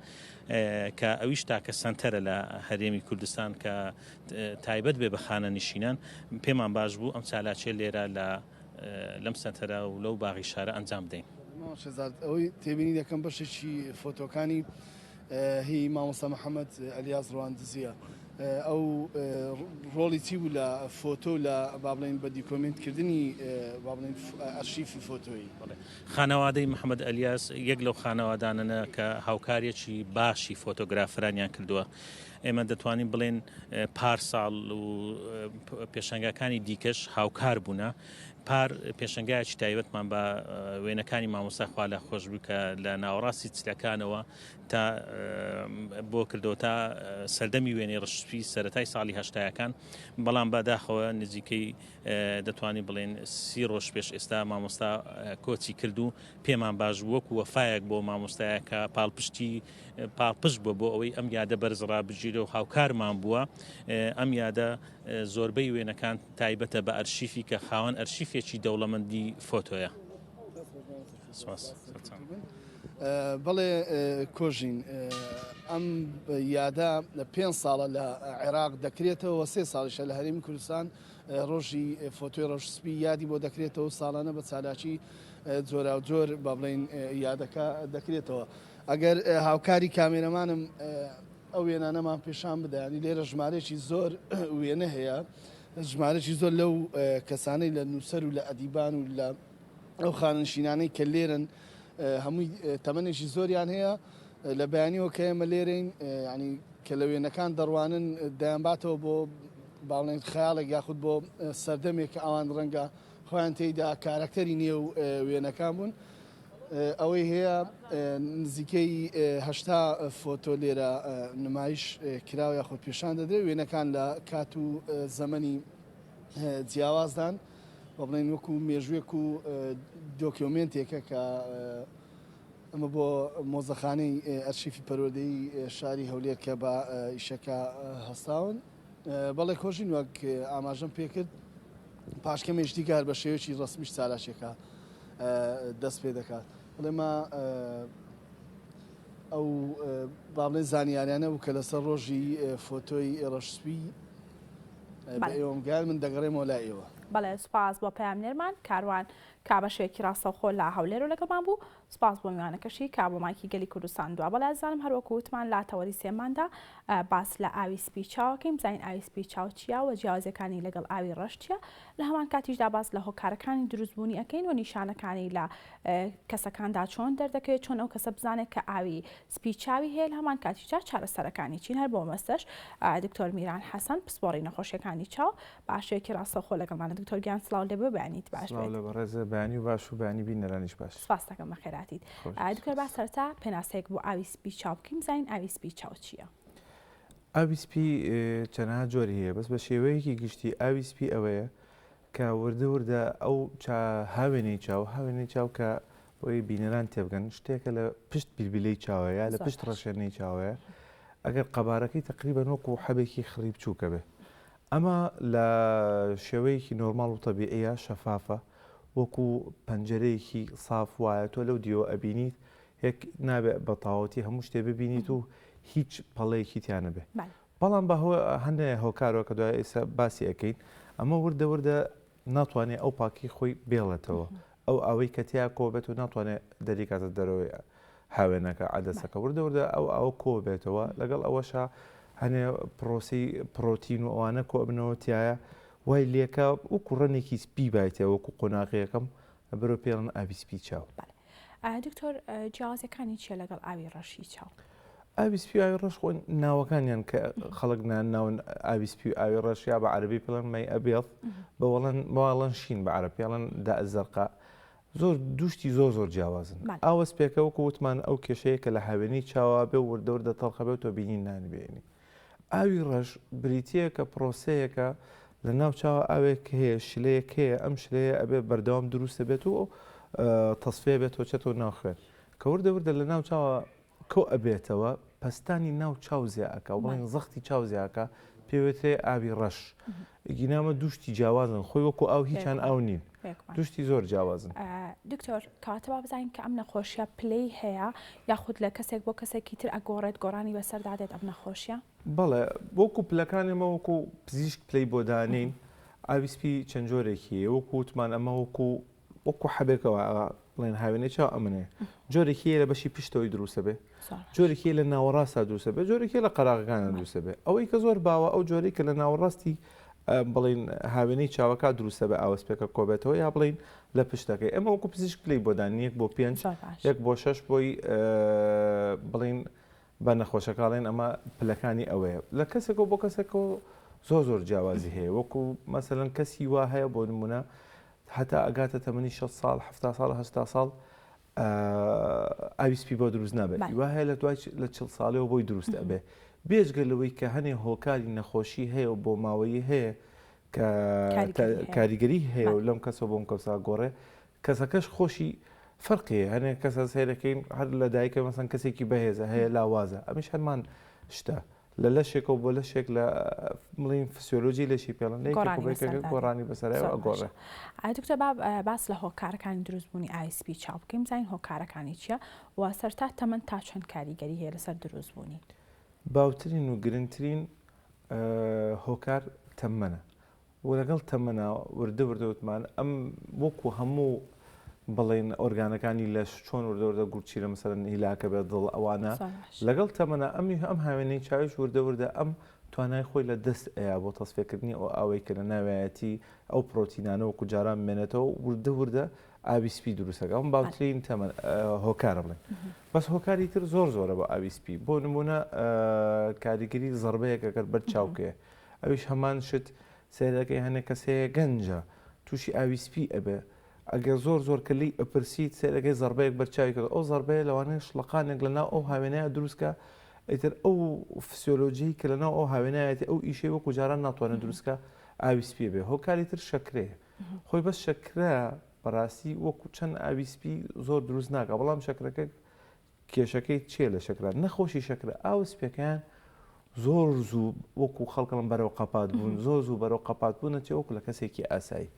کە ئەویش تاکە سنتەرە لە هەرێمی کوردستان کە تایبەت بێ بە خانە نشینان پێمان باش بوو ئەم چالاچێ لێرە لەم سنتەرە و لەو باغی شارە ئەنجام بدەین ئەوەی تێبینی دەکەم بەشێکی فۆتۆکانی هی مامۆستا محەممەد ئەلیاز ڕواندزیە ئەو ڕۆڵی چی بوو لە فۆتۆ لە بابڵین بە دیکۆمنتکردنی ئەرشیفی فۆتۆیی خانەوادەی محەممەد ئەلیاس یەک لەو خانەوادانە کە هاوکاریەکی باشی فۆتۆگرافرانیان کردووە ئێمە دەتوانین بڵێن پارساڵ و پێشەنگەکانی دیکەش هاوکار بوونە پار پێشەنگایکی تایبەتمان بە وێنەکانی مامۆستا خوا لە خۆش بوو کە لە ناوەڕاستی چلەکانەوە تا بۆ کردەوە تا سەردەمی وێنەی ڕەشوسپی سەرەتای ساڵی هەشتایەکان بەڵام بەداخەوە نزیکەی دەتوانین بڵێن 30 ڕۆژ پێش ئێستا مامۆستا کۆچی کرد و پێمان باش وەکو وەفایەک بۆ مامۆستایە کە پاڵپشت بووە بۆ ئەوەی ئەم یادە بەرز ڕابژیرە و هاوکارمان بووە ئەم یادە زۆربەی وێنەکان تایبەتە بە ئەرشیفی کە خاوەن ئەرشیفێکی دەوڵەمەندی فۆتۆیە بەڵێ کۆژین ئەم یادا لە 5 ساڵە لە عێراق دەکرێتەوە 3 ساڵیشە لە هەرێمی کوردستان ڕۆژی فۆتۆی ڕەشوسپی یادی بۆ دەکرێتەوە ساڵانە بە چالاکی جۆرا و جۆر با بڵێن یادەکە دەکرێتەوە ئەگەر هاوکاری کامێرەمانم ئەو وێنانەمان پێشان بدەیانی لێرە ژمارەی زۆر وێنە هەیە ژمارەی زۆر لەو کەسانەی لە نووسەر و لە ئەدیبان و لە ئەو خانشینانەی کە لێرن هەمووی تەمەنێکی زۆریان هەیە لە بەیانیەوە کە ئێمە لێرەین ینی کە لە وێنەکان دەڕوانن دەیانباتەوە بۆ باڵێن خەیاڵێک یاخود بۆ سەردەمێک کە ئەوان ڕەنگە خۆیان تێیدا کارکتەری نییە و وێنەکان بوون ئەوەی هەیە نزیکەی 80 فۆتۆ لێرە نمایش کراوە یاخود پێشان دەدرێت وێنەکان لە کات و زەمەنی جیاوازدان بە بڵێن وەکو مێژوێک و دۆکیۆمنتێکە کە ئەمە بۆ مۆزەخانەی ئەرشیفی پەروەردەی شاری هەولێر کە بە ئیشەکە هەستاون بەڵێ کۆژین وەک ئاماژەم پێکرد پاشکەمێشتی کار بە شێوەیەکی ڕسمیش چالاشێکە دەست پێ دەکات بڵێمە ئەو بابڵێن زانیاریانە بوو کە لەسەر ڕۆژی فۆتۆی ڕەشوسپی بە ئێوەم گال من دەگەڕێمەوە لای ئێوە بەڵێ سوپاس بۆ پامنێرمان کاروان کابە شوێکی ڕاستەوخۆ لا هەولێر و لەگەڵمان بوو سوپاس بۆ میوانەکەشی کا بۆ مایکی گەلی کوردستان دووە بەڵێ زانم هەروەکو وتمان لا تەوەری سێماندا باس لە ئاوی سپی چاوەکەیم زین ئاوی سپی چاو چیە و جیاوازەکانی لەگەڵ ئاوی ڕەش چیە لە هەمان کاتیشدا باس لە هۆکارەکانی دروستبوونی ئەەکەین و نیشانەکانی لە کەسەکاندا چۆن دەردەکەوێت چۆن ئەو کەسە بزانێت کە ئاوی سپی چاوی هەیە لە هەمان کاتیشدا چارەسەرەکانی چین هەر بۆ مەستەش دکتۆر میران حەسەن پسپۆڕی نەخۆشیەکانی چاو باشەیەکی ڕاستەوخۆ لەگەڵمانە دکتۆر گیان سڵاو لێبێ بەیانیت باش ڕێز بەیانی و باش و بەیانی بینەرانیش باش سپاس دەکەم بە خێراتیت دکتۆر با سەرتا پێناسەیەک بۆ ئاوی سپی چاو بکەیم زین ئاوی سپی چاو چییە؟ ئاوی سپی چەندها جۆری هەیە بەس بە شێوەیەکی گشتی ئاوی سپی ئەوەیە کە وردە ئەو هاوێنەی چاو کە بۆی بینەران تێبگەن شتێکە لە پشت بیلبیلەی چاوەیە لە پشت ڕەشێنەی چاوەیە ئەگەر قەبارەکەی تقریبەن وەکو حەبێکی خڕی بچووکە بێ ئەمە لە شێوەیەکی نۆرماڵ و تەبیعەیە شەفافە وەکو پەنجەرەیەکی ساف وایە تۆ لەو دیۆ ئەبینیت هێک نابێت بە تاوەتی هەموو شتێ ببینیت و هیچ پەڵەیەکی تیانە بێ بەڵام بە هەندێک هۆکارەوە کە دوای ئێستا باسی ئەەکەین ئەمە وردە ناتوانێت ئەو پاکی خۆی بێڵێتەوە ئەو ئەوەی کە تیا کۆبێت و ناتوانێت دەریکاتە دەرەوەی هاوێنەکە عادەسەکە وردە ئەو کۆ بێتەوە لەگەڵ ئەوەشە هەنێ پرۆسی پرۆتین و ئەوانە کۆبنەوە تایە وای لێکە وەکو ڕەنێکی سپی بایتێ وەکو قۆناغیەکەم بەرە پێڵن ئاوی سپی چاو. دکتۆر جیاوازەکانی چیە لەگەڵ ئاوی ڕەشی چاو؟ ئاوی سپی ئاوی ڕەش خۆ ناوەکانیان کە خەڵک ناون ئاوی سپی و ئاوی ڕەش یا بە عەربی پڵەن مەی ئەبێڵ بەوەڵەن شین بە عەربی پێڵەن دائزەرقا زۆر دوشتی زۆر جیاوازن ئاوە سپێکە وەکو وتمان ئەو کێشەیە کە لە هاوێنی چاوە بێ وردە تەڵخە بێت و بینی نانبێنی ئاوی ڕەش بریتیە کە پرۆسەیەکە لە ناو چاوە ئاوێک هەیە شلەیەک هەیە ئەم شلەیە ئەبێ بەردەوام دروستە بێت و تەسفێ بێتەوە چێتەوە ناوخێن کە وردە لە ناو چاوە کۆ ئەبێتەوە پەستانی ناو چاو زیاکە و بڵین زەختی چاو زیاکە پێوێتێ ئاوی ڕەش گینامە دوشتی جیاوازن خۆی وەکو ئاو هیچیان ئاو نین دوشتی زۆر جیاوازن. دکتۆر کاتەوە بزانین کە ئەم نەخۆشیە پلەی هەیە یاخود لە کەسێک بۆ کەسێکی تر ئەگۆڕێت گۆڕانی بەسەردادێت ئەم نەخۆشیە؟ بەڵێ وەکو پلەکانێمە وەکو پزیشک پلەی بۆ دانین ئاوی سپی چەند جۆرێکی وەکو وتمان ئەمە وەکو حەبێکەوە بڵێن هاوێنەی چاو ئەمنێ جۆرێکی لە بەشی پشتەوەی دروستە بێ جۆرێکی لە ناوەڕاستە دروستە بێ جۆرێکی لە قەراغەکانە دروستە بێ ئەوەی کە زۆر باوە ئەو جۆرەی کە لە ناوەڕاستی بڵین هاوێنەی چاوەکە دروستە بە ئاوەسپێکە کۆبێتەوە یا بڵین لە پشتەکەی ئەمە وەکو پزیشک پلەی بۆ دانی 1 بۆ 5 1 بۆ 6 بۆی بڵین بە نەخۆشەکڵێن ئەمە پلەکانی ئەوەیە لە کەسێکەوە بۆ کەسێکەوە زۆر جیاوازی هەیە وەکو مەسەلەن کەسی وا هەیە بۆ نمونە هەتا ئەگاتە تەمەنی 6 ساڵ 7 ساڵ 8 ساڵ ئاوی سپی بۆ دروست نابێت وا هەیە لە دوای لە 40 ساڵەوە بۆی دروست ئەبێ بێژگە لەوەی کە هەنێ هۆکاری نەخۆشی هەیە و بۆ ماوەیی هەیە کە کاریگەری هەیە و لەم کەسە بۆم کەسا گۆڕێ کەسەکەش خۆشی فەرقی هەنێ کەسە سیرەکەین هەر لە دایکە مەسەن کەسێکی بەهێزە هەیە لاوازە ئەمیش هەرمان شتە لە لەشێکەوە بۆ لەشێک لە مڵین فسیۆلۆژی لەشی پێڵن گۆڕانی بەسەرەوە گۆڕێ. دکتۆر باس لە هۆکارەکانی دروستبوونی ئاوی سپی چاو بکەیم زین هۆکارەکانی چییە و سەرتا تەمەەن تا چەند کاریگەری هەیە لەسەر دروستبوونی؟ باوترین و گرنگترین هۆکار تەمەنە و لەگەڵ تەمەنە وردەوتمان ئەم وەکو هەموو بڵێن ئۆرگانەکانی لەش چۆن وردە گورچیرە مەسەرەن هیلاکە بێت دڵ ئەوانە لەگەڵ تەمەنە ئەم هاوێنەی چاویش وردە ئەم توانای خۆی لە دەست ئەیە بۆ تەسفێکردنی ئەو ئاوەی کە لە ناوایەتی ئەو پرۆتینانە وەکو جاران مێنێتەوە وردە ئاوی سپی دروستەکە ئەم باوترین تەمەن هۆکارە بڵێن بەس هۆکاری تر زۆرە بۆ ئاوی سپی بۆ نمونە کاریگەری زەربەیەکەگەر بەر چاوکەیە ئەویش هەمان شت سیرەکەی هەنێک کەسەیە گەنجە تووشی ئاوی سپی ئەبێ ئەگەر زۆر کەلی ئەپرسیت سێرەکەی زەربەیەک بەرچاوی کرد ئەو زەربەیە لەوانەیە شڵقانێک لەناو ئەو هاوێنەیە دروستکە ئیتر ئەو فسیۆلۆژی کە لەناو ئەو هاوێنایەتی ئەو ئیشەی وەکو جاران ناتوانێت دروستکە ئاوی سپی بێ هۆکاری تر شەکرەیە خۆی بەس شەکرە بەڕاستی وەکو چەند ئاوی سپی زۆر دروست ناکە بەڵام شەکرەکە کێشەکەی چێ لە شەکران نەخۆشی شەکرە ئاو سپەکەیان زۆر زوو وەکو خەڵکەڵم بەرەو قەپات بوون زۆر زوو بەرەو قەپات بوونە چێ وەکو لە کەسێکی ئاسایی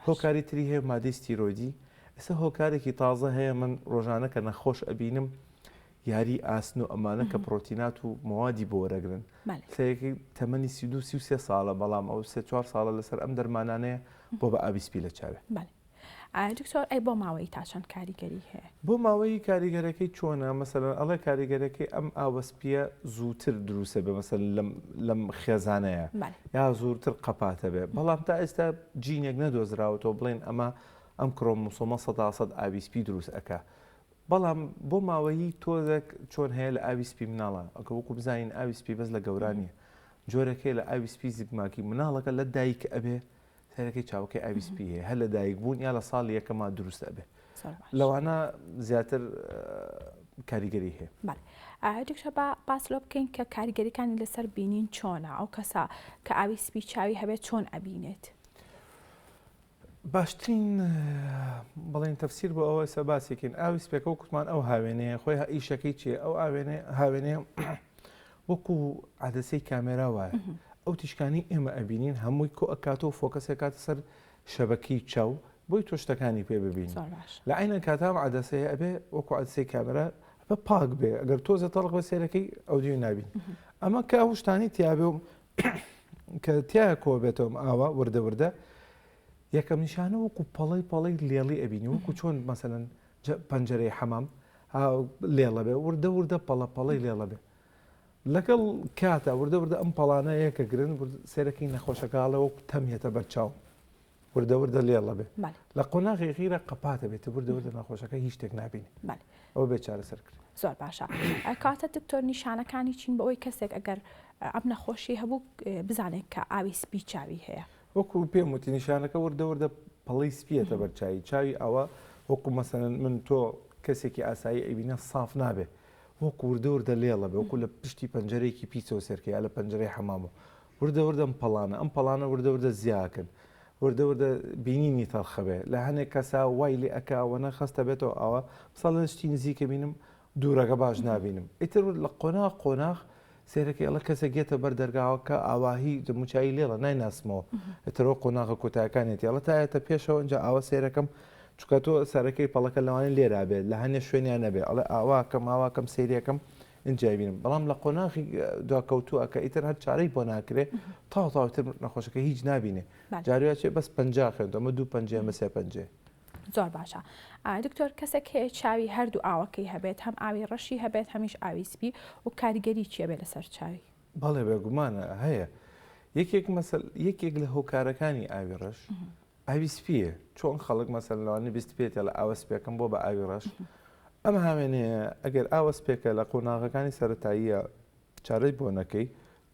هۆکاری تری هەیە مادەی ستیرۆیدی ئێستا هۆکارێکی تازە هەیە من ڕۆژانە کە نەخۆش ئەبینم یاری ئاسن و ئەمانە کە پرۆتینات و موادی بۆ وەرەگرن سەیەکی تەمەنی 32 ساڵە بەڵام ئەو 3-4 ساڵە لەسەر ئەم دەرمانانەیە بۆ بە ئاویسپی لە چاوێ. دکتۆر ئەی بۆ ماوەی تا چەند کاریگەری هەیە؟ بۆ ماوەی کاریگەرەکەی چۆنە مەسەلەن ئەڵێ کاریگەرەکەی ئەم ئاوەسپیە زووتر دروستە بێ مەسەل لەم خێزانەیە یا زووتر قەپاتە بێ بەڵام تا ئێستا جینێک نەدۆزراوەتەوە بڵێن ئەمە ئەم کڕۆمۆسۆمە 100% ئاویسپی دروست ئەکا بەڵام بۆ ماوەیی تۆزێک چۆن هەیە لە ئاویسپی مناڵە ئەکە وەکو بزانین ئاویسپی بەس لە گەورانیە جۆرەکەی لە ئاویسپی زیگماکی مناڵەکە لە دایک ئەبێ سەرەکەی چاوەکەی ئاویسپی هەیە هەر لە دایک بوون یا لە ساڵی یەکەما دروست ئەبێ لەوانە زیاتر کاریگەری هەیە. دکتۆر باس لۆ بکەین کە کاریگەریەکانی لەسەر بینین چۆنە ئەو کەسە کە ئاویسپی چاوی هەبێت چۆن ئەبینێت؟ باشترین بڵێن تەفسیر بۆ ئەوە ئێستا باسێکین ئاویسپێکە و کوتمان ئەو هاوێنەیە خۆی ئیشەکەی چیە ئەو هاوێنەیە وەکو عادەسەی کامێرا وایە ئەو تیشکانی ئێمە ئەبینین هەمووی کۆ ئەکاتەوە فۆکەسێک کاتە سەر شەبەکەی چاو بۆی تۆ شتەکانی پێ ببین لە عینە کاتام عادەسەیە ئەبێ وەکو عادەسەی کامێرا بە پاک بێ ئەگەر تۆزە تەڵق بە سێرەکەی ئەو دیوی نابین ئەمە کە ئەو شتانی تیاابێ و کە تایە کۆ بێتەوە ئاوا وردە وردە یەکەم نیشانە وەکو پەڵەی لێڵی ئەبینی وەکو چۆن مەسەلەن پەنجەرەی حەمام لێڵە بێ وردە پەڵەی لێڵە بێ لەگەڵ کاتە وردە ئەم پەڵانە یەکە گرن سێرەکەی نەخۆشەکەڵە وەکو تەمیێتە بەرچاو وردە لێڵە بێ لە قۆناغی غیرە قەپاتە بێتە وردە نەخۆشەکە هیچ شتێک نبینی ئەو بێ چارەسەر کرد. زۆر باشە کاتە دکتۆر نیشانەکانی چین بە ئەوی کەسێک ئەگەر ئەم نەخۆشی هەبوو بزانێت کە ئاویسپی چاوی هەیە وەکو پێم وتی نیشانەکە وردە پەڵی سپیەتە بەرچایی چاوی ئەوە وەکو مەسەن من تۆ کەسێکی ئاسایی ئەبینە ساف نابێ وەکو وردە لێڵە بێ وەکو لە پشتی پەنجەرێکی پیچەوە سێرکە یا لە پەنجەرەی حەمامەوە وردە ئەم پەڵانە وردە زیاکن وردە بینینی تەڵخەبێ لە هەنێک کەسا وای لێ ئەکاوەنە خستە بێتەوە ئەوە ساڵ شتی نزیکە بینم دوورەکە باش نبینم ئیتر لە قۆناغ سێرەکە ئەڵە کەسە گێتە بەر دەرگاوە کە ئاواهی دموچایی لێڵە نایناسمەوە ئەتەرەوە قۆناغە کۆتایەکانێتی ئەڵە تایەتە پێشەوە ئەنج ئاوە سێرەکەم چکە تۆ سەرەکەی پەڵەکە لەوانێ لێرا بێت لە هەنێ شوێنیان نەبێ ئەڵێ ئاواکەم سێریەکەم ئینجای بینم بەڵام لە قۆناغی دواکەوتووە کە ئیتر هەر چارەی بۆ ناکرێ تاوتر نەخۆشەکە هیچ نبینێ جارویاچێ بەس 50 خوێن ئەمە 2 پەنجێ مە 3 پەنجێ. زۆر باشە دکتۆر کەسێک هەیە چاوی هەردوو ئاوەکەی هەبێت هەم ئاوی ڕەشی هەبێت هەمیش ئاویسپی و کاریگەری چیە بێت لەسەر چاوی؟ بەڵێ بێگومانە هەیە یەکێک لە هۆکارەکانی ئاوی ڕەش ئاویسپیە چۆن خەڵک مەسەل لەوانێ بیست پێێتە لە ئاوەسپێکم بۆ بە ئاوی ڕەش ئەم هاوێنەیە ئەگەر ئاوەسپێکە لە قۆناغەکانی سەرەتاییە چارەی بۆ نەکەی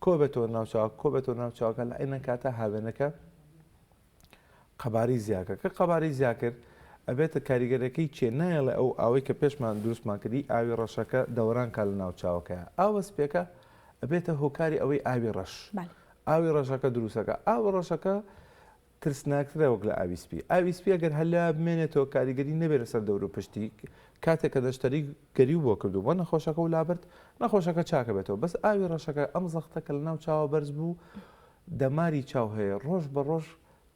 کۆبێتەوە ناوچاوەکە لە عینە کاتە هاوێنەکە قەباری زیاکە کە قەباری زیاکرد ئەبێتە کاریگەرەکەی چێ نایڵێ ئەو ئاوەی کە پێشمان دروستمان کردی ئاوی ڕەشەکە دەوەران کا لە ناوچاوەکەیە ئاوەسپێکە ئەبێتە هۆکاری ئەوەی ئاوی ڕەش ئاوی ڕەشەکە دروستەکە ئاوی ڕەشەکە ترسناکترە وەک لە ئاویسپی ئاویسپی ئەگەر هەلا بمێنێتەوە کاریگەری نەبێت سەر دەور و پشتی کاتێک کە دەشتەری گەری بۆ کردو بۆ نەخۆشەکە و لابرد نەخۆشەکە چاکە بێتەوە بەس ئاوی ڕەشەکە ئەم زەختەکە لە ناو چاوە بەرز بوو دەماری چاو هەیە ڕۆژ بە ڕۆژ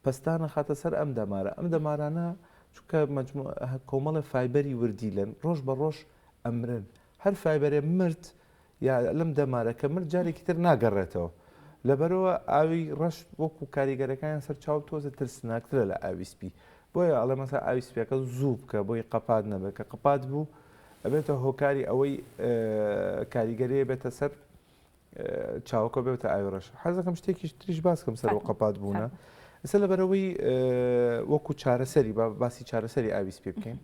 پستانە خاتە سەر ئەم دەمارانە چونکە کۆمەڵە فایبەری وردی لەن ڕۆژ بە ڕۆژ ئەمرن هەر فایبەرێ مرد یا لەم دەمارەکە مرد جارێکی تر ناگەڕێتەوە لەبەرەوە ئاوی ڕەش وەکو کاریگەرەکان سەر چاو تۆزە ترسناکترە لە ئاویسپی بۆیە ئەڵێ مەسا ئاویسپیەکە زوو بکە بۆی قەپات نەبێت کە قەپات بوو ئەبێتە هۆکاری ئەوەی کاریگەریە بێتە سەر چاوەکە بێتە ئاوی ڕەش حەزەکەم شتێکی تریش باسکەم سەر و قەپات بوونە ئێستا لەبەرەوەی وەکو چارەسەری باسی چارەسەری ئاویسپی بکەین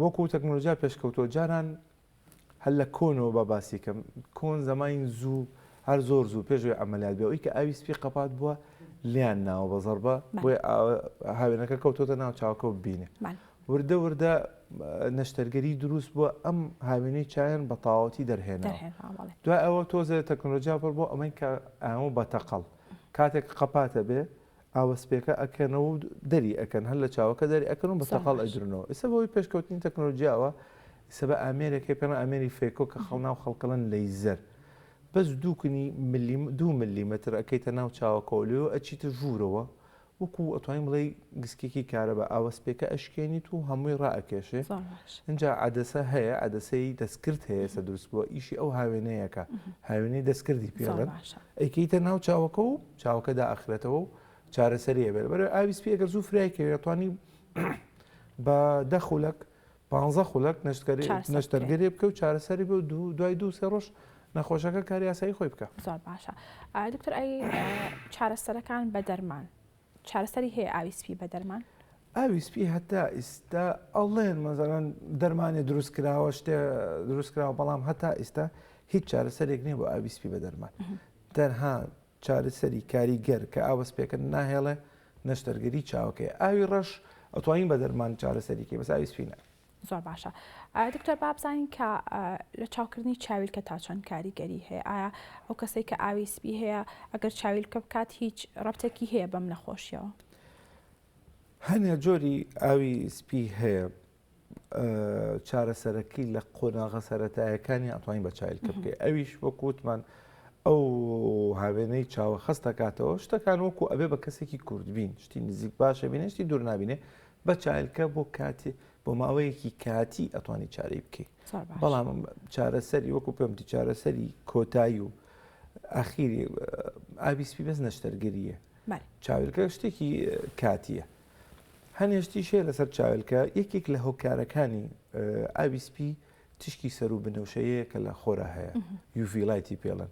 وەکو تەکنۆلۆژیا پێشکەوتۆ جاران هەل لە کۆنەوە بە باسیکەم کۆن زەمانی زوو هەر زۆر زوو پێشوی ئەمەلیات بێ ئەوەی کە ئاویسپی قەپات بووە لیان ناوە بە زەربە بۆی هاوێنەکە کەوتۆتە ناو چاوەکە ببینێ وردە نەشتەرگەری دروست بووە ئەم هاوێنەی چایان بە تاواتی دەرهێنەوە دوای ئەوە تۆزە تەکنۆلۆژیا پڕ بۆ ئەمەی کە ئەمە بە تەقەڵ کاتێک قەپاتە بێ ئاوەسپێکە ئەکەنەوە دەری ئەکەن هەر لە چاوەکە دەری ئەکەن و بە تەقەڵ ئەجرنەوە ئێستا بەوەی پێشکەوتنی تەکنۆلۆژیاوە ئێستا بە ئامێرێکی پێنە ئەمێری فێکۆ کە خەڵناو خەڵکەڵەن لەیزەر بەس 2 میلیمتر ئەەکەیتە ناو چاوەکەولەوە ئەچیتە ژوورەوە وەکو ئەتوانین بڵێ گسکێکی کارە بە ئاوەسپێکە ئەشکێنیت و هەمووی ڕائەکێشێ اینجا عادەسە هەیە عادەسەی دەستکرد هەیە سە دروست بووە ئیشی ئەو هاوێنەیەکە هاوێنەی دەستکردی پێڵن ئەیکەیتە ناو چاوەکە و چاوەکەدا ئەخرێتەوە و چارەسەریە بێت بەرە ئاویسپی ئەگەر زوو فرایکەوێت توانی بە 10 خولەک 15 خولەک نەشتەرگەری بکە و چارەسەری بە و دوای 2-3 ڕۆژ نەخۆشەکە کاری یاسایی خۆی بکە. زۆر باشە. دکتۆر ئەی چارەسەرەکان بە دەرمان چارەسەری هەیە ئاویسپی بە دەرمان؟ ئاویسپی هەتا ئێستا ئەڵێن مەزەڵەن دەرمانی دروست کراوە شتێ دروست کراوە بەڵام هەتا ئێستا هیچ چارەسەرێک نییە بۆ ئاویسپی بە دەرمان. تەنها چارەسەری کاریگەر کە ئاوەسپێکە ناهێڵێ نەشتەرگەری چاوەکەی ئاوی ڕەش ئەتوانین بە دەرمان چارەسەریکە بەس ئاویسپی نە. زۆر باشە. دکتۆر بابزانین کە لە چاوکردنی چاویلکە تا چەند کاریگەری هەیە ئایا ئەو کەسەی کە ئاویسپی هەیە ئەگەر چاویلکە بکات هیچ ڕەبتێکی هەیە بەم نەخۆشیەوە؟ هەنێ جۆری ئاوی سپی هەیە چارەسەرەکەی لە قۆناغە سەرەتایەکانی ئەتوانین بە چاویلکە بکەی ئەویش وەکووتمان ئەو هاوێنەی چاوە خەست دەکاتەوە شتەکان وەکو ئەبێ بە کەسێکی کوردبین شتی نزیک باشە بینێ شتی دوور نبینێ بە چاویلکە بۆ کاتی بۆ ماوەیەکی کاتی ئەتوانی چارەی بکەیت بەڵام چارەسەری وەکو پێمتی چارەسەری کۆتایی و ئاخیری ئاویسپی بەس نەشتەرگەریە چاویلکە شتێکی کاتیە هەنێشتی شێ لەسەر چاویلکە یەکێک لە هۆکارەکانی ئاویسپی تشکی سەر و بنەوشەیە کە لە خۆرە هەیە یوڤیلایتی پێڵن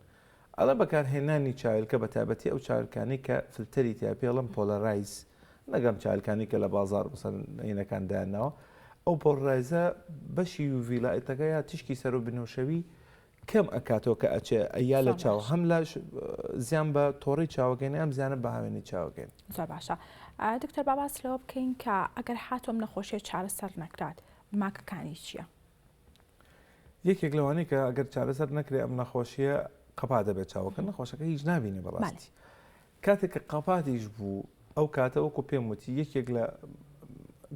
ئەڵە بەکارهێنانی چاویلکە بە تایبەتی ئەو چاویلکانی کە فلتەری تیا پێڵم پۆلەرایز نەگەم چاویلکانی کە لە بازار بسەنینەکان دایانەوە ئەو پۆلەرایزە بەشی یوڤیلایتەکە یا تشکی سەر و بنەوشەوی کەم ئەکاتەوە کە ئەچێ ئەیا لە چاو هەم لە زیان بە تۆڕی چاوەکەین ئەم زیانە بە هاوێنی چاوەکەین. زۆر باشە. دکتۆر باباس لەوە بکەین کە ئەگەر هاتووەم نەخۆشیە چارەسەر نەکرات ماکەکانی چییە؟ یەکێک لەوانەیە کە ئەگەر چارەسەر نەکرێ ئەم نەخۆشیە قەپا دەبێت چاوەکە نەخۆشەکە هیچ نبینی بەڕاستی کاتێک کە قەپاتیش بوو ئەو کاتەوەکو پێم وتی یەکێک لە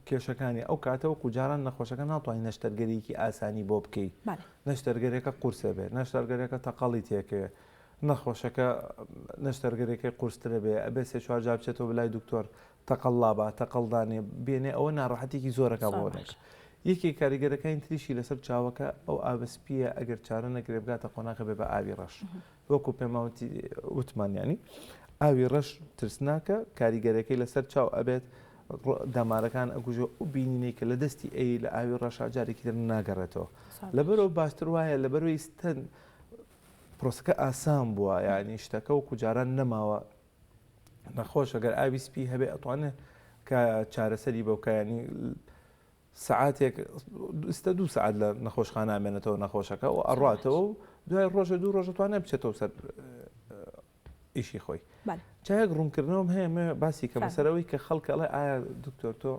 کێشەکانی ئەو کاتەوەکو جاران نەخۆشەکە ناتوانین نەشتەرگەرێکی ئاسانی بۆ بکەیت نەشتەرگەرێکە قورسە بێت نەشتەرگەرێکە تەقەڵی تێکەوێ نەخۆشەکە نەشتەرگەرێکی قورسترە بێ ئەبێ سێ چوار جار بچێتەوە بلای دکتۆر تەقەڵڵابە تەقەڵدانێ بێنێ ئەوە ناڕەحەتێکی زۆرەکە بۆ نێک یەکی کاریگەرەکانی تریشی لەسەر چاوەکە ئەو ئاوەسپیە ئەگەر چارە نەکرێ بگاتە قۆناغە بێ بە ئاوی ڕەش وەکو پێماوەتی وتمانیانی ئاوی ڕەش ترسناکە کاریگەرەکەی لەسەر چاو ئەبێت دامارەکان ئەگوژە و بینینەی کە لە دەستی ئەی لە ئاوی ڕەشا جارێکی تر ناگەڕێتەوە لەبەرەوە باشتر وایە لەبەرەوەی ستەن پرۆسەکە ئاسان بووە یعنی شتەکە و کوجاران نەماوە نەخۆش ئەگەر ئاوی سپی هەبێ ئەتوانێت کە چارەسەری بەوکایانی سعاتێک ئستا 2 سعات لە نەخۆشخانە ئامێنێتەوە نەخۆشەکە و ئەڕاتەوە و دوای ڕۆژە 2 ڕۆژە توانێت بچێتەوە سەر ئیشی خۆی چایەک ڕوونکردنەوەم هەیە باسی کە بەسەرەوەی کە خەڵکەڵێ ئایا دکتۆر تۆ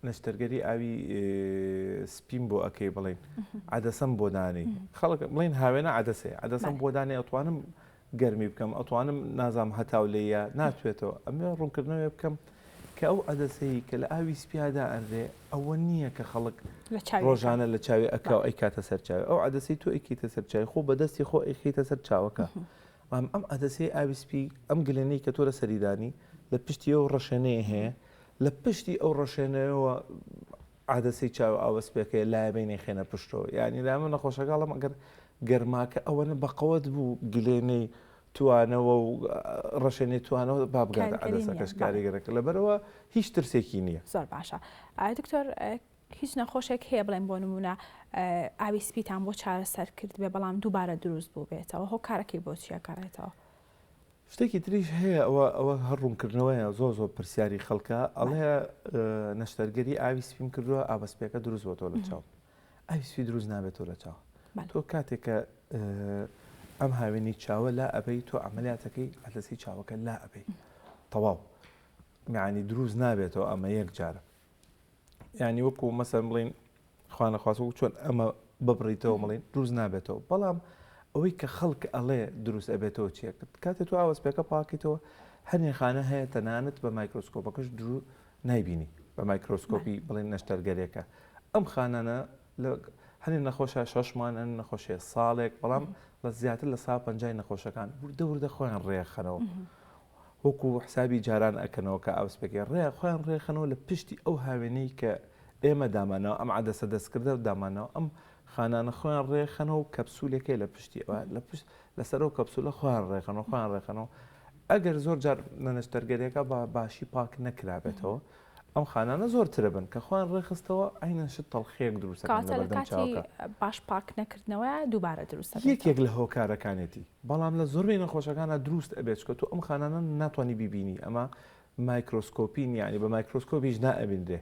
نەشتەرگەری ئاوی سپیم بۆ ئەەکەی بڵین عادەسەم بۆ دانی خەڵک بڵین هاوێنە عادەسێ عادەسەم بۆ دانی ئەتوانم گەرمی بکەم ئەتوانم نازام هەتاو لێیە ناتوێتەوە ئەمێ ڕوونکردنەوە بکەم کە ئەو عادەسەی کە لە ئاوی سپیادا ئەندێ ئەوە نییە کە خەڵک ڕۆژانە لە چاوی ئەکاو ئەیکاتە سەر چاوی ئەو عادەسەی تۆ ئەیکیتە سەر چاوی خۆ بەدەستی خۆ ئەیخیتە سەر چاوەکە ئەم عادەسەی ئاوی سپی ئەم گلێنەی کە تۆ لە سەریدانی لە پشتی ئەو ڕەشێنەیە هەیە لە پشتی ئەو ڕەشێنەوە عادەسەی چاو ئاوەسپێکەیە لایبینی خێنە پشتەوە یعنی لامە نەخۆشەکەڵم ئەگەر گەرماکە ئەوەنە بەقەوەت بوو گلێنەی توانەوە و ڕەشێنی توانەوە بابگاتە عادەسەکەش کاریگەرەکە لەبەرەوە هیچ ترسێکی نییە. زۆر باشە. دکتۆر هیچ نەخۆشێک هەیە بڵێن بۆ نمونە ئاوی سپیتان بۆ چارەسەر کرد بێ بەڵام دووبارە دروست بوو بێتەوە هۆکارەکەی بۆ چیە کارێتەوە؟ شتێکی تریش هەیە ئەوە هەڕوونکردنەوەیە زۆر پرسیاری خەڵکە ئەڵەیە نەشتەرگەری ئاوی سپیم کردووە ئاوەسپێکە دروست بۆتەوە لە چاو ئاوی سپی دروست نابێتەوە لە چاو تۆ کاتێکە ئەم هاوێنی چاوە لا ئەبەی تۆ عملیاتەکەی عادەسەی چاوەکە لا ئەبەی تەواو یعنی دروست نابێتەوە ئەمە یەک جارە یعنی وەکو مەسەن بڵین خوانەخواست و چۆن ئەمە ببڕیتەوە مڵین دروست نابێتەوە بەڵام ئەوەی کە خەڵک ئەڵێ دروست ئەبێتەوە چیە کاتێک تو ئاوەسپێکە پاکیتەوە هەنێ خانە هەیە تەنانەت بە مایکرۆسکۆپەکەش درو نایبینی بە مایکرۆسکۆپی بڵین نەشتەرگەرێکە ئەم خانانە هەنێ نەخۆشە 6 مانن نەخۆشیە ساڵێک بەڵام لە زیاتر لە 150 نەخۆشەکان وردە خۆیان ڕێخەنەوە وەکو حسابی جاران ئەکەنەوە کە ئاوسپێکی ڕێ خۆیان ڕێخەنەوە لە پشتی ئەو هاوێنەی کە ئێمە دامانەوە ئەم عادەسە دەستکردە و دامانەوە ئەم خانانە خۆیان ڕێخەنەوە و کەپسولێکی لە پشتی ئەوە لەسەر و کەپسولە خۆیان ڕێخەنەوە ئەگەر زۆر جار نەنەشتەرگەریەکە بە باشی پاک نەکرابێتەوە ئەم خانانە زۆرترە بن کە خۆیان ڕێخستەوە ئاینەشت تەڵخێک دروستەکەن لە بەردەم چاوەکە باش پاک نەکردنەوە دووبارە دروستە یەکێک لە هۆکارەکانێتی بەڵام لە زۆربەی نەخۆشەکانە دروست ئەبێت کە تۆ ئەم خانانە ناتوانانی بیبینی ئەمە مایکرۆسکۆپین یعنی بە مایکرۆسکۆپیش نائەبیندرێ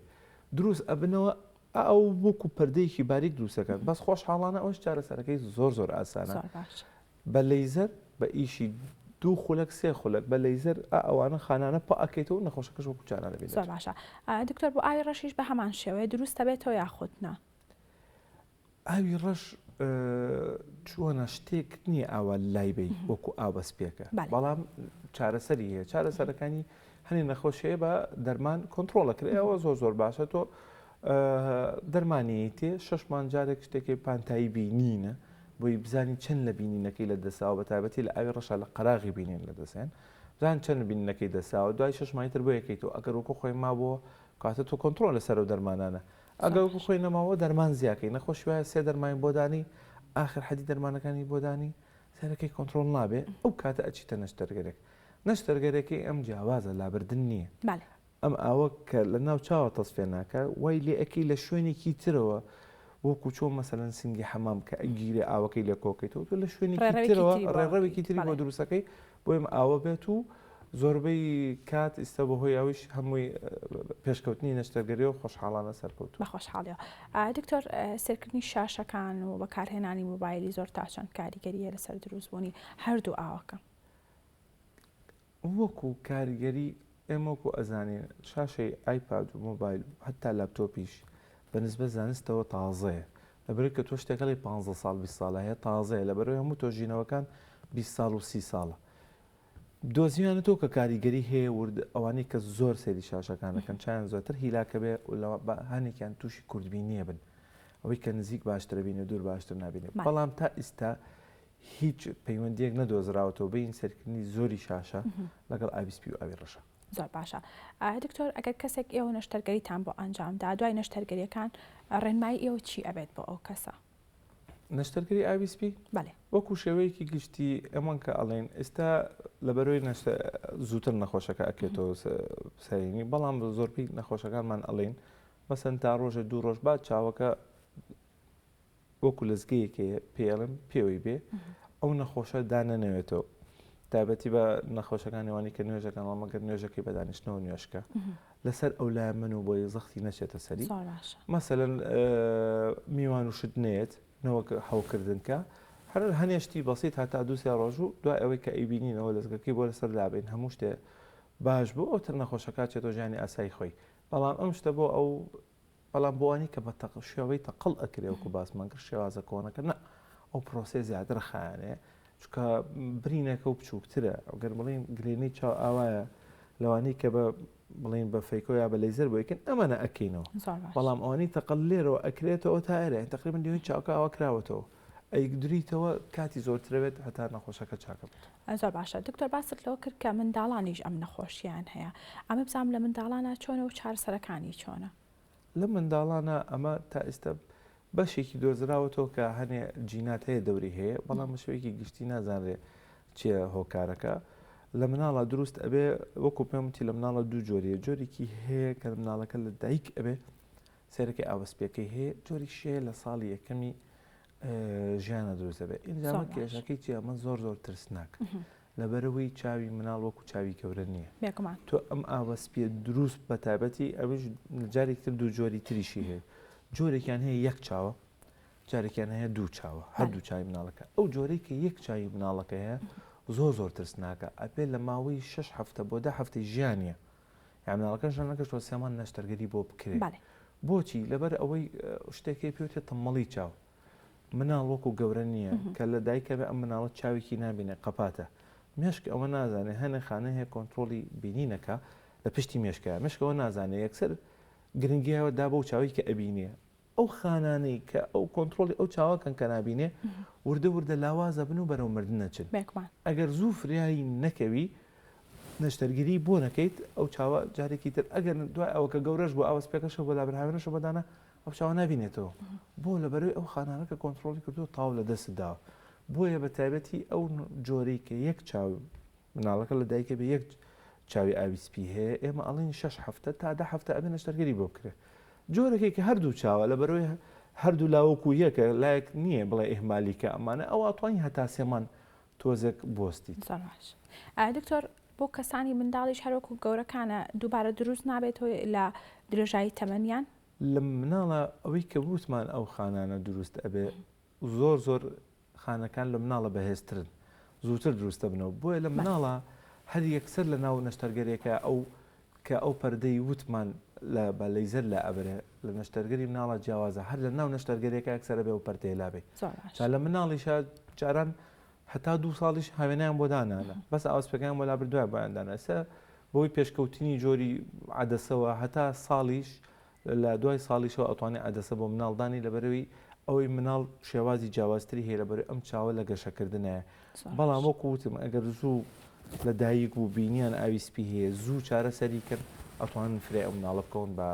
دروست ئەبنەوە ئەو وەکو پەردەیەکی باریک دروستەکەن بەس خۆشحاڵانە ئەوش چارەسەرەکەی زۆر ئاسانە بە لەیزەر بە ئیشی 2 خولەک 3 خولەک بە لەیزەر ئەوانە خانانە پاکەیتەوە نەخۆشەکەش وەکو جارانە بێت زۆر باشە دکتۆر بۆ ئاوی ڕەشیش بە هەمان شێوەیە دروستە بێتەوە یاخودنا ئاوی ڕەش چووەنە شتێک نییە ئاوا لایبەی وەکو ئاوبەسپێکە بەڵام چارەسەری هەیە چارەسەرەکانی هەنی نەخۆشەیە بە دەرمان کۆنتترۆلەکرێەوە زۆر باشە تۆ دەرمانی تێ 6 مانجارێک شتێکی پانتایی بینینە بۆی بزانی چەند لە بینینەکەی لە دەساوە بە تایبەتی لە ئاوی ڕەشە لە قەراغی بینین لە دەسێن بزان چەند بینینەکەی دەساوە دوای 6 مایتر بۆ یەکەیتەوە ئەگەر وەکو خۆی مابووە کاتە تۆ کۆنتترۆل لەسەر و دەرمانانە ئەگەر وەکو خۆی نەماوە دەرمان زیاکەی نەخۆش وایە 3 دەرمانی بۆدانی آخر حەدی دەرمانەکانی بۆدانی سەرەکەی کۆنتترۆل نابێ ئەو کاتە ئەچیتە نەشتەرگەرێک نەشتەرگەرێکی ئەم جیاوازە لابردن نییە ئەم ئاوە کە لە ناو چاوە تەسفێ ناکە وای لێ ئەەکەی لە شوێنێکی ترەوە وەکو چۆن مەسەلەن سنگی حەمام کە ئەگیرێ ئاوەکەی لە کۆکەیتەوە تو لە شوێنێکی ترەوە ڕێڕەوێکی تری بۆ دروستەکەی بۆ ئێمە ئاوە بێت و زۆربەی کات ئێستا بەهۆی ئەویش هەمووی پێشکەوتنی نەشتەرگەریەوە خۆشحاڵانە سەرکەوت بە خۆشحاڵیەوە دکتۆر سێرکردنی شاشەکان و بەکارهێنانی موبایلی زۆر تاچەند کاریگەریە لەسەر دروستبوونی هەردوو ئاوەکە وەکو کاریگەری ئێمە وەکو ئەزانین شاشەی ئایپاد و مۆبایل هەتا لاپتۆپیش بەنسبە زانستەوە تازەیە لەبەر کە تۆ شتێکەڵی 15 ساڵ 20 ساڵە هەیە تازەیە لەبەرەوەی هەموو تۆژینەوەکان 20 ساڵ و 30 ساڵە دۆزیانە تۆ کە کاریگەری هەیە ورد ئەوانەی کە زۆر سێری شاشەکانەکەن چیان زۆرتر هیلاکە بێ هەنێکیان تووشی کوردبینیە بن ئەوەی کە نزیک باشترە بینێ دوور باشتر نبینێت بەڵام تا ئێستا هیچ پەیوەندیەک نەدۆزراوەتەوە بین سەرکردنی زۆری شاشە لەگەڵ ئاویسپی و ئاوی ڕەشە زۆر باشە دکتۆر ئەگەر کەسێک ئێوە نەشتەرگەریتان بۆ ئەنجامدا دوای نەشتەرگەریەکان ڕێنمایی ئێوە چی ئەبێت بۆ ئەو کەسە نەشتەرگەری ئاویسپی وەکو شێوەیەکی گشتی ئەمان کە ئەڵێن ئێستا لەبەرەوەی زووتر نەخۆشەکە ئەکێتەوە سەرینی بەڵام زۆربەی نەخۆشەکانمان ئەڵێن مەسەن تا ڕۆژە 2 ڕۆژ بعد چاوەکە وەکو لەزگەیەکەیە پێڵم پێوەی بێ ئەو نەخۆشە دانەنەوێتەوە تایبەتی بە نەخۆشەکانیوانی کە نوێژەکان وەمەگەر نوێژەکەی بەدانیشتنەوە نوێشکە لەسەر ئەو لای من و بۆی زەختی نەچێتە سەری مەسەلەن میوان و شتنێت نەوەک هەوکردنکە هەر هەنێشتی بەسیت هەتا 2 ڕۆژ و دوای ئەوەی کە ئەیبینینەوە لەزگەکەی بۆ لەسەر دابین هەموو شتێ باش بوو ئەو تر نەخۆشەکە چێتۆ ژیانی ئاسایی خۆی بەڵام ئەم شتە بۆ ئەو بەڵام بۆوانی کە بە شێوەی تەقڵ ئەکرێوەکو باسمان کرد شێوازە کۆنەکە نە ئەو پرۆسێ زیاتر خایانەیە چکە برینەکە و بچووکترە ئەوگەر بڵین گرێنەی چاو ئاوایە لەوانی کە بە بڵین بە فەیکۆیا بە لەیزەر بۆیکن ئەمەە ئەکەینەوە بەڵام ئەوانی تەقل لێرەوە ئەکرێتەوە تا ئێرە تقریبا دیوی چاوکە ئەوە کراوەتەوە ئەیگدریتەوە کاتی زۆرترەوێت هەتا نەخۆشەکە چاکە بێت زۆر باشە دکتۆر باست لەوە کرد کە منداڵانیش ئەم نەخۆشییان هەیە ئەمە بزانام لە منداڵانە چۆنە و چارەسەرەکانی چۆنە لە منداڵانە ئەمە تا ئێستا بەشێکی دۆزراوەتەوە کە هەنێ جینات هەیە دەوری هەیە بەڵام شوێکی گشتی نازانرێ چیە هۆکارەکە لە مناڵە دروست ئەبێ وەکو پێمتی لە مناڵە 2 جۆریە جۆرێکی هەیە کە مناڵەکە لە دایک ئەبێ سێرەکەی ئاوەسپێکەکەی هەیە جۆری شەیە لە ساڵی یەکەمی ژیانە دروست دەبێت ئینجامە کێشەکەی چی ئەمە زۆر ترسناک لەبەرەوەی چاوی مناڵ وەکو چاوی گەورە نییە تۆ ئەم ئاوەسپێ دروست بە تایبەتی ئەوش جارێکتر 2 جۆری تریشی هەیە جۆرێکیان هەیە 1 چاوە جارێکیان هەیە 2 چاوە هەردوو چاوی مناڵەکە ئەو جۆرەی کە 1 چاوی مناڵەکە هەیە زۆر ترسناکە ئەبێ لە ماوەی 6 هەفتە بۆ 10 هەفتەی ژیانیە یان مناڵەکە ژان نەکەشەوە 3 مان نەشتەرگەری بۆ بکرێت بۆچی لەبەر ئەوەی شتێکی پێوتێت تەمەڵی چاو مناڵ وەکو گەورە نییە کە لە دایکە بێ ئەم مناڵە چاوێکی نابینێ قەپاتە مێشک ئەوە نازانێ هەنە خانە هەیە کۆنتترۆلی بینینەکە لە پشتی مێشکەیە مشکەوە نازانێت یەکسەر گرنگیەوە دا بۆ چاوی کە ئەبینێ ئەو خانانەی کە ئەو کۆنتترۆلی ئەو چاوەکەن کە نبینێ وردە لاوازە بن و بەرەو مردن نەچن ئەگەر زوو فریایی نەکەوی نەشتەرگیری بۆ نەکەیت ئەو چاوە جارێکی تر ئەگەر دوای ئەوکە گەورەش بۆ ئاوەسپێکەشە بۆ لابرهاوێنەشە بەدانە ئەو چاوە نبینێتەوە بۆ لەبەروی ئەو خانانەکە کۆنتترۆلی کردو تاو لە دەستداوە بۆیە بە تایبەتی ئەو جۆرەی کە یەک چاو مناڵەکە لە دایکە بە یەک چاوی ئاویسپی هەیە ئێمە ئەڵین 6 هەفتە تا 10 هەفتە ئەبێ نەشتەرگەری بۆ بکرێت جۆرەکەی کە هەردوو چاوە لە بەرەوەی هەردوو لاوەکو یەکە لایەک نییە بڵێ ئێهمالیکە ئەمانە ئەو ئاتوانی هەتا سێمان تۆزێک بۆستی دکتۆر بۆ کەسانی منداڵیش هەروەکو گەورەکانە دووبارە دروست نابێتەوە لە درێژایی تەمەنیان لە مناڵە ئەوەی کە بوتمان ئەو خانانە دروست ئەبێ زۆر خانەکان لە مناڵە بەهێزترن زووتر دروستە بنەوە بۆیە لە مناڵە هەر یەکسەر لە ناو نەشتەرگەرێکە کە ئەو پەردەی وتمان لە بەلەیزەر لە ئەبرێ لە نەشتەرگەری مناڵە جیاوازە هەر لە ناو نەشتەرگەرێکە ئەکسەرە بێ و پەردەی لابێ لە مناڵیشە جاران هەتا 2 ساڵیش هاوێنیان بۆ دانانە بەس ئاوسپەکان بۆ لابردوای بۆیاندانە ئەسە بۆی پێشکەوتنی جۆری عەدەسەوە هەتا ساڵیش لە دوای ساڵیشەوە ئەتوانێت عەدەسە بۆ مناڵدانی لەبەرەوەی ئەوەی مناڵ شێوازی جیاوازتری هەیە لەبەر ئەم چاوە لە گەشەکردنایە بەڵام وەکو وتم ئەگەر زوو لە دایک و بینیان ئاویسپی هەیە زوو چارە سەری کرد ئەتوانن فرێ ئەو مناڵە بکەون بە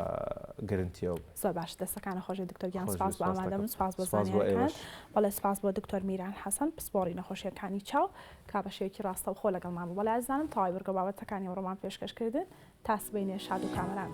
گرنتیەوە زۆر باش دەستەکانە خۆشی دکتۆرگیان سپاس بۆ ئامادەبوون سپاس بۆ زانیاریەکان بەڵێ سپاس بۆ دکتۆر میران حەسەن پسپۆڕی نەخۆشیەکانی چاو کابەشەیەکی ڕاستەوخۆ لەگەڵمان بوو بەڵێ ئازانم تەواوی بەرگە بابەتەکانی ئەوڕۆمان پێشکەشکردن تا سبەینێ شاد و کامەران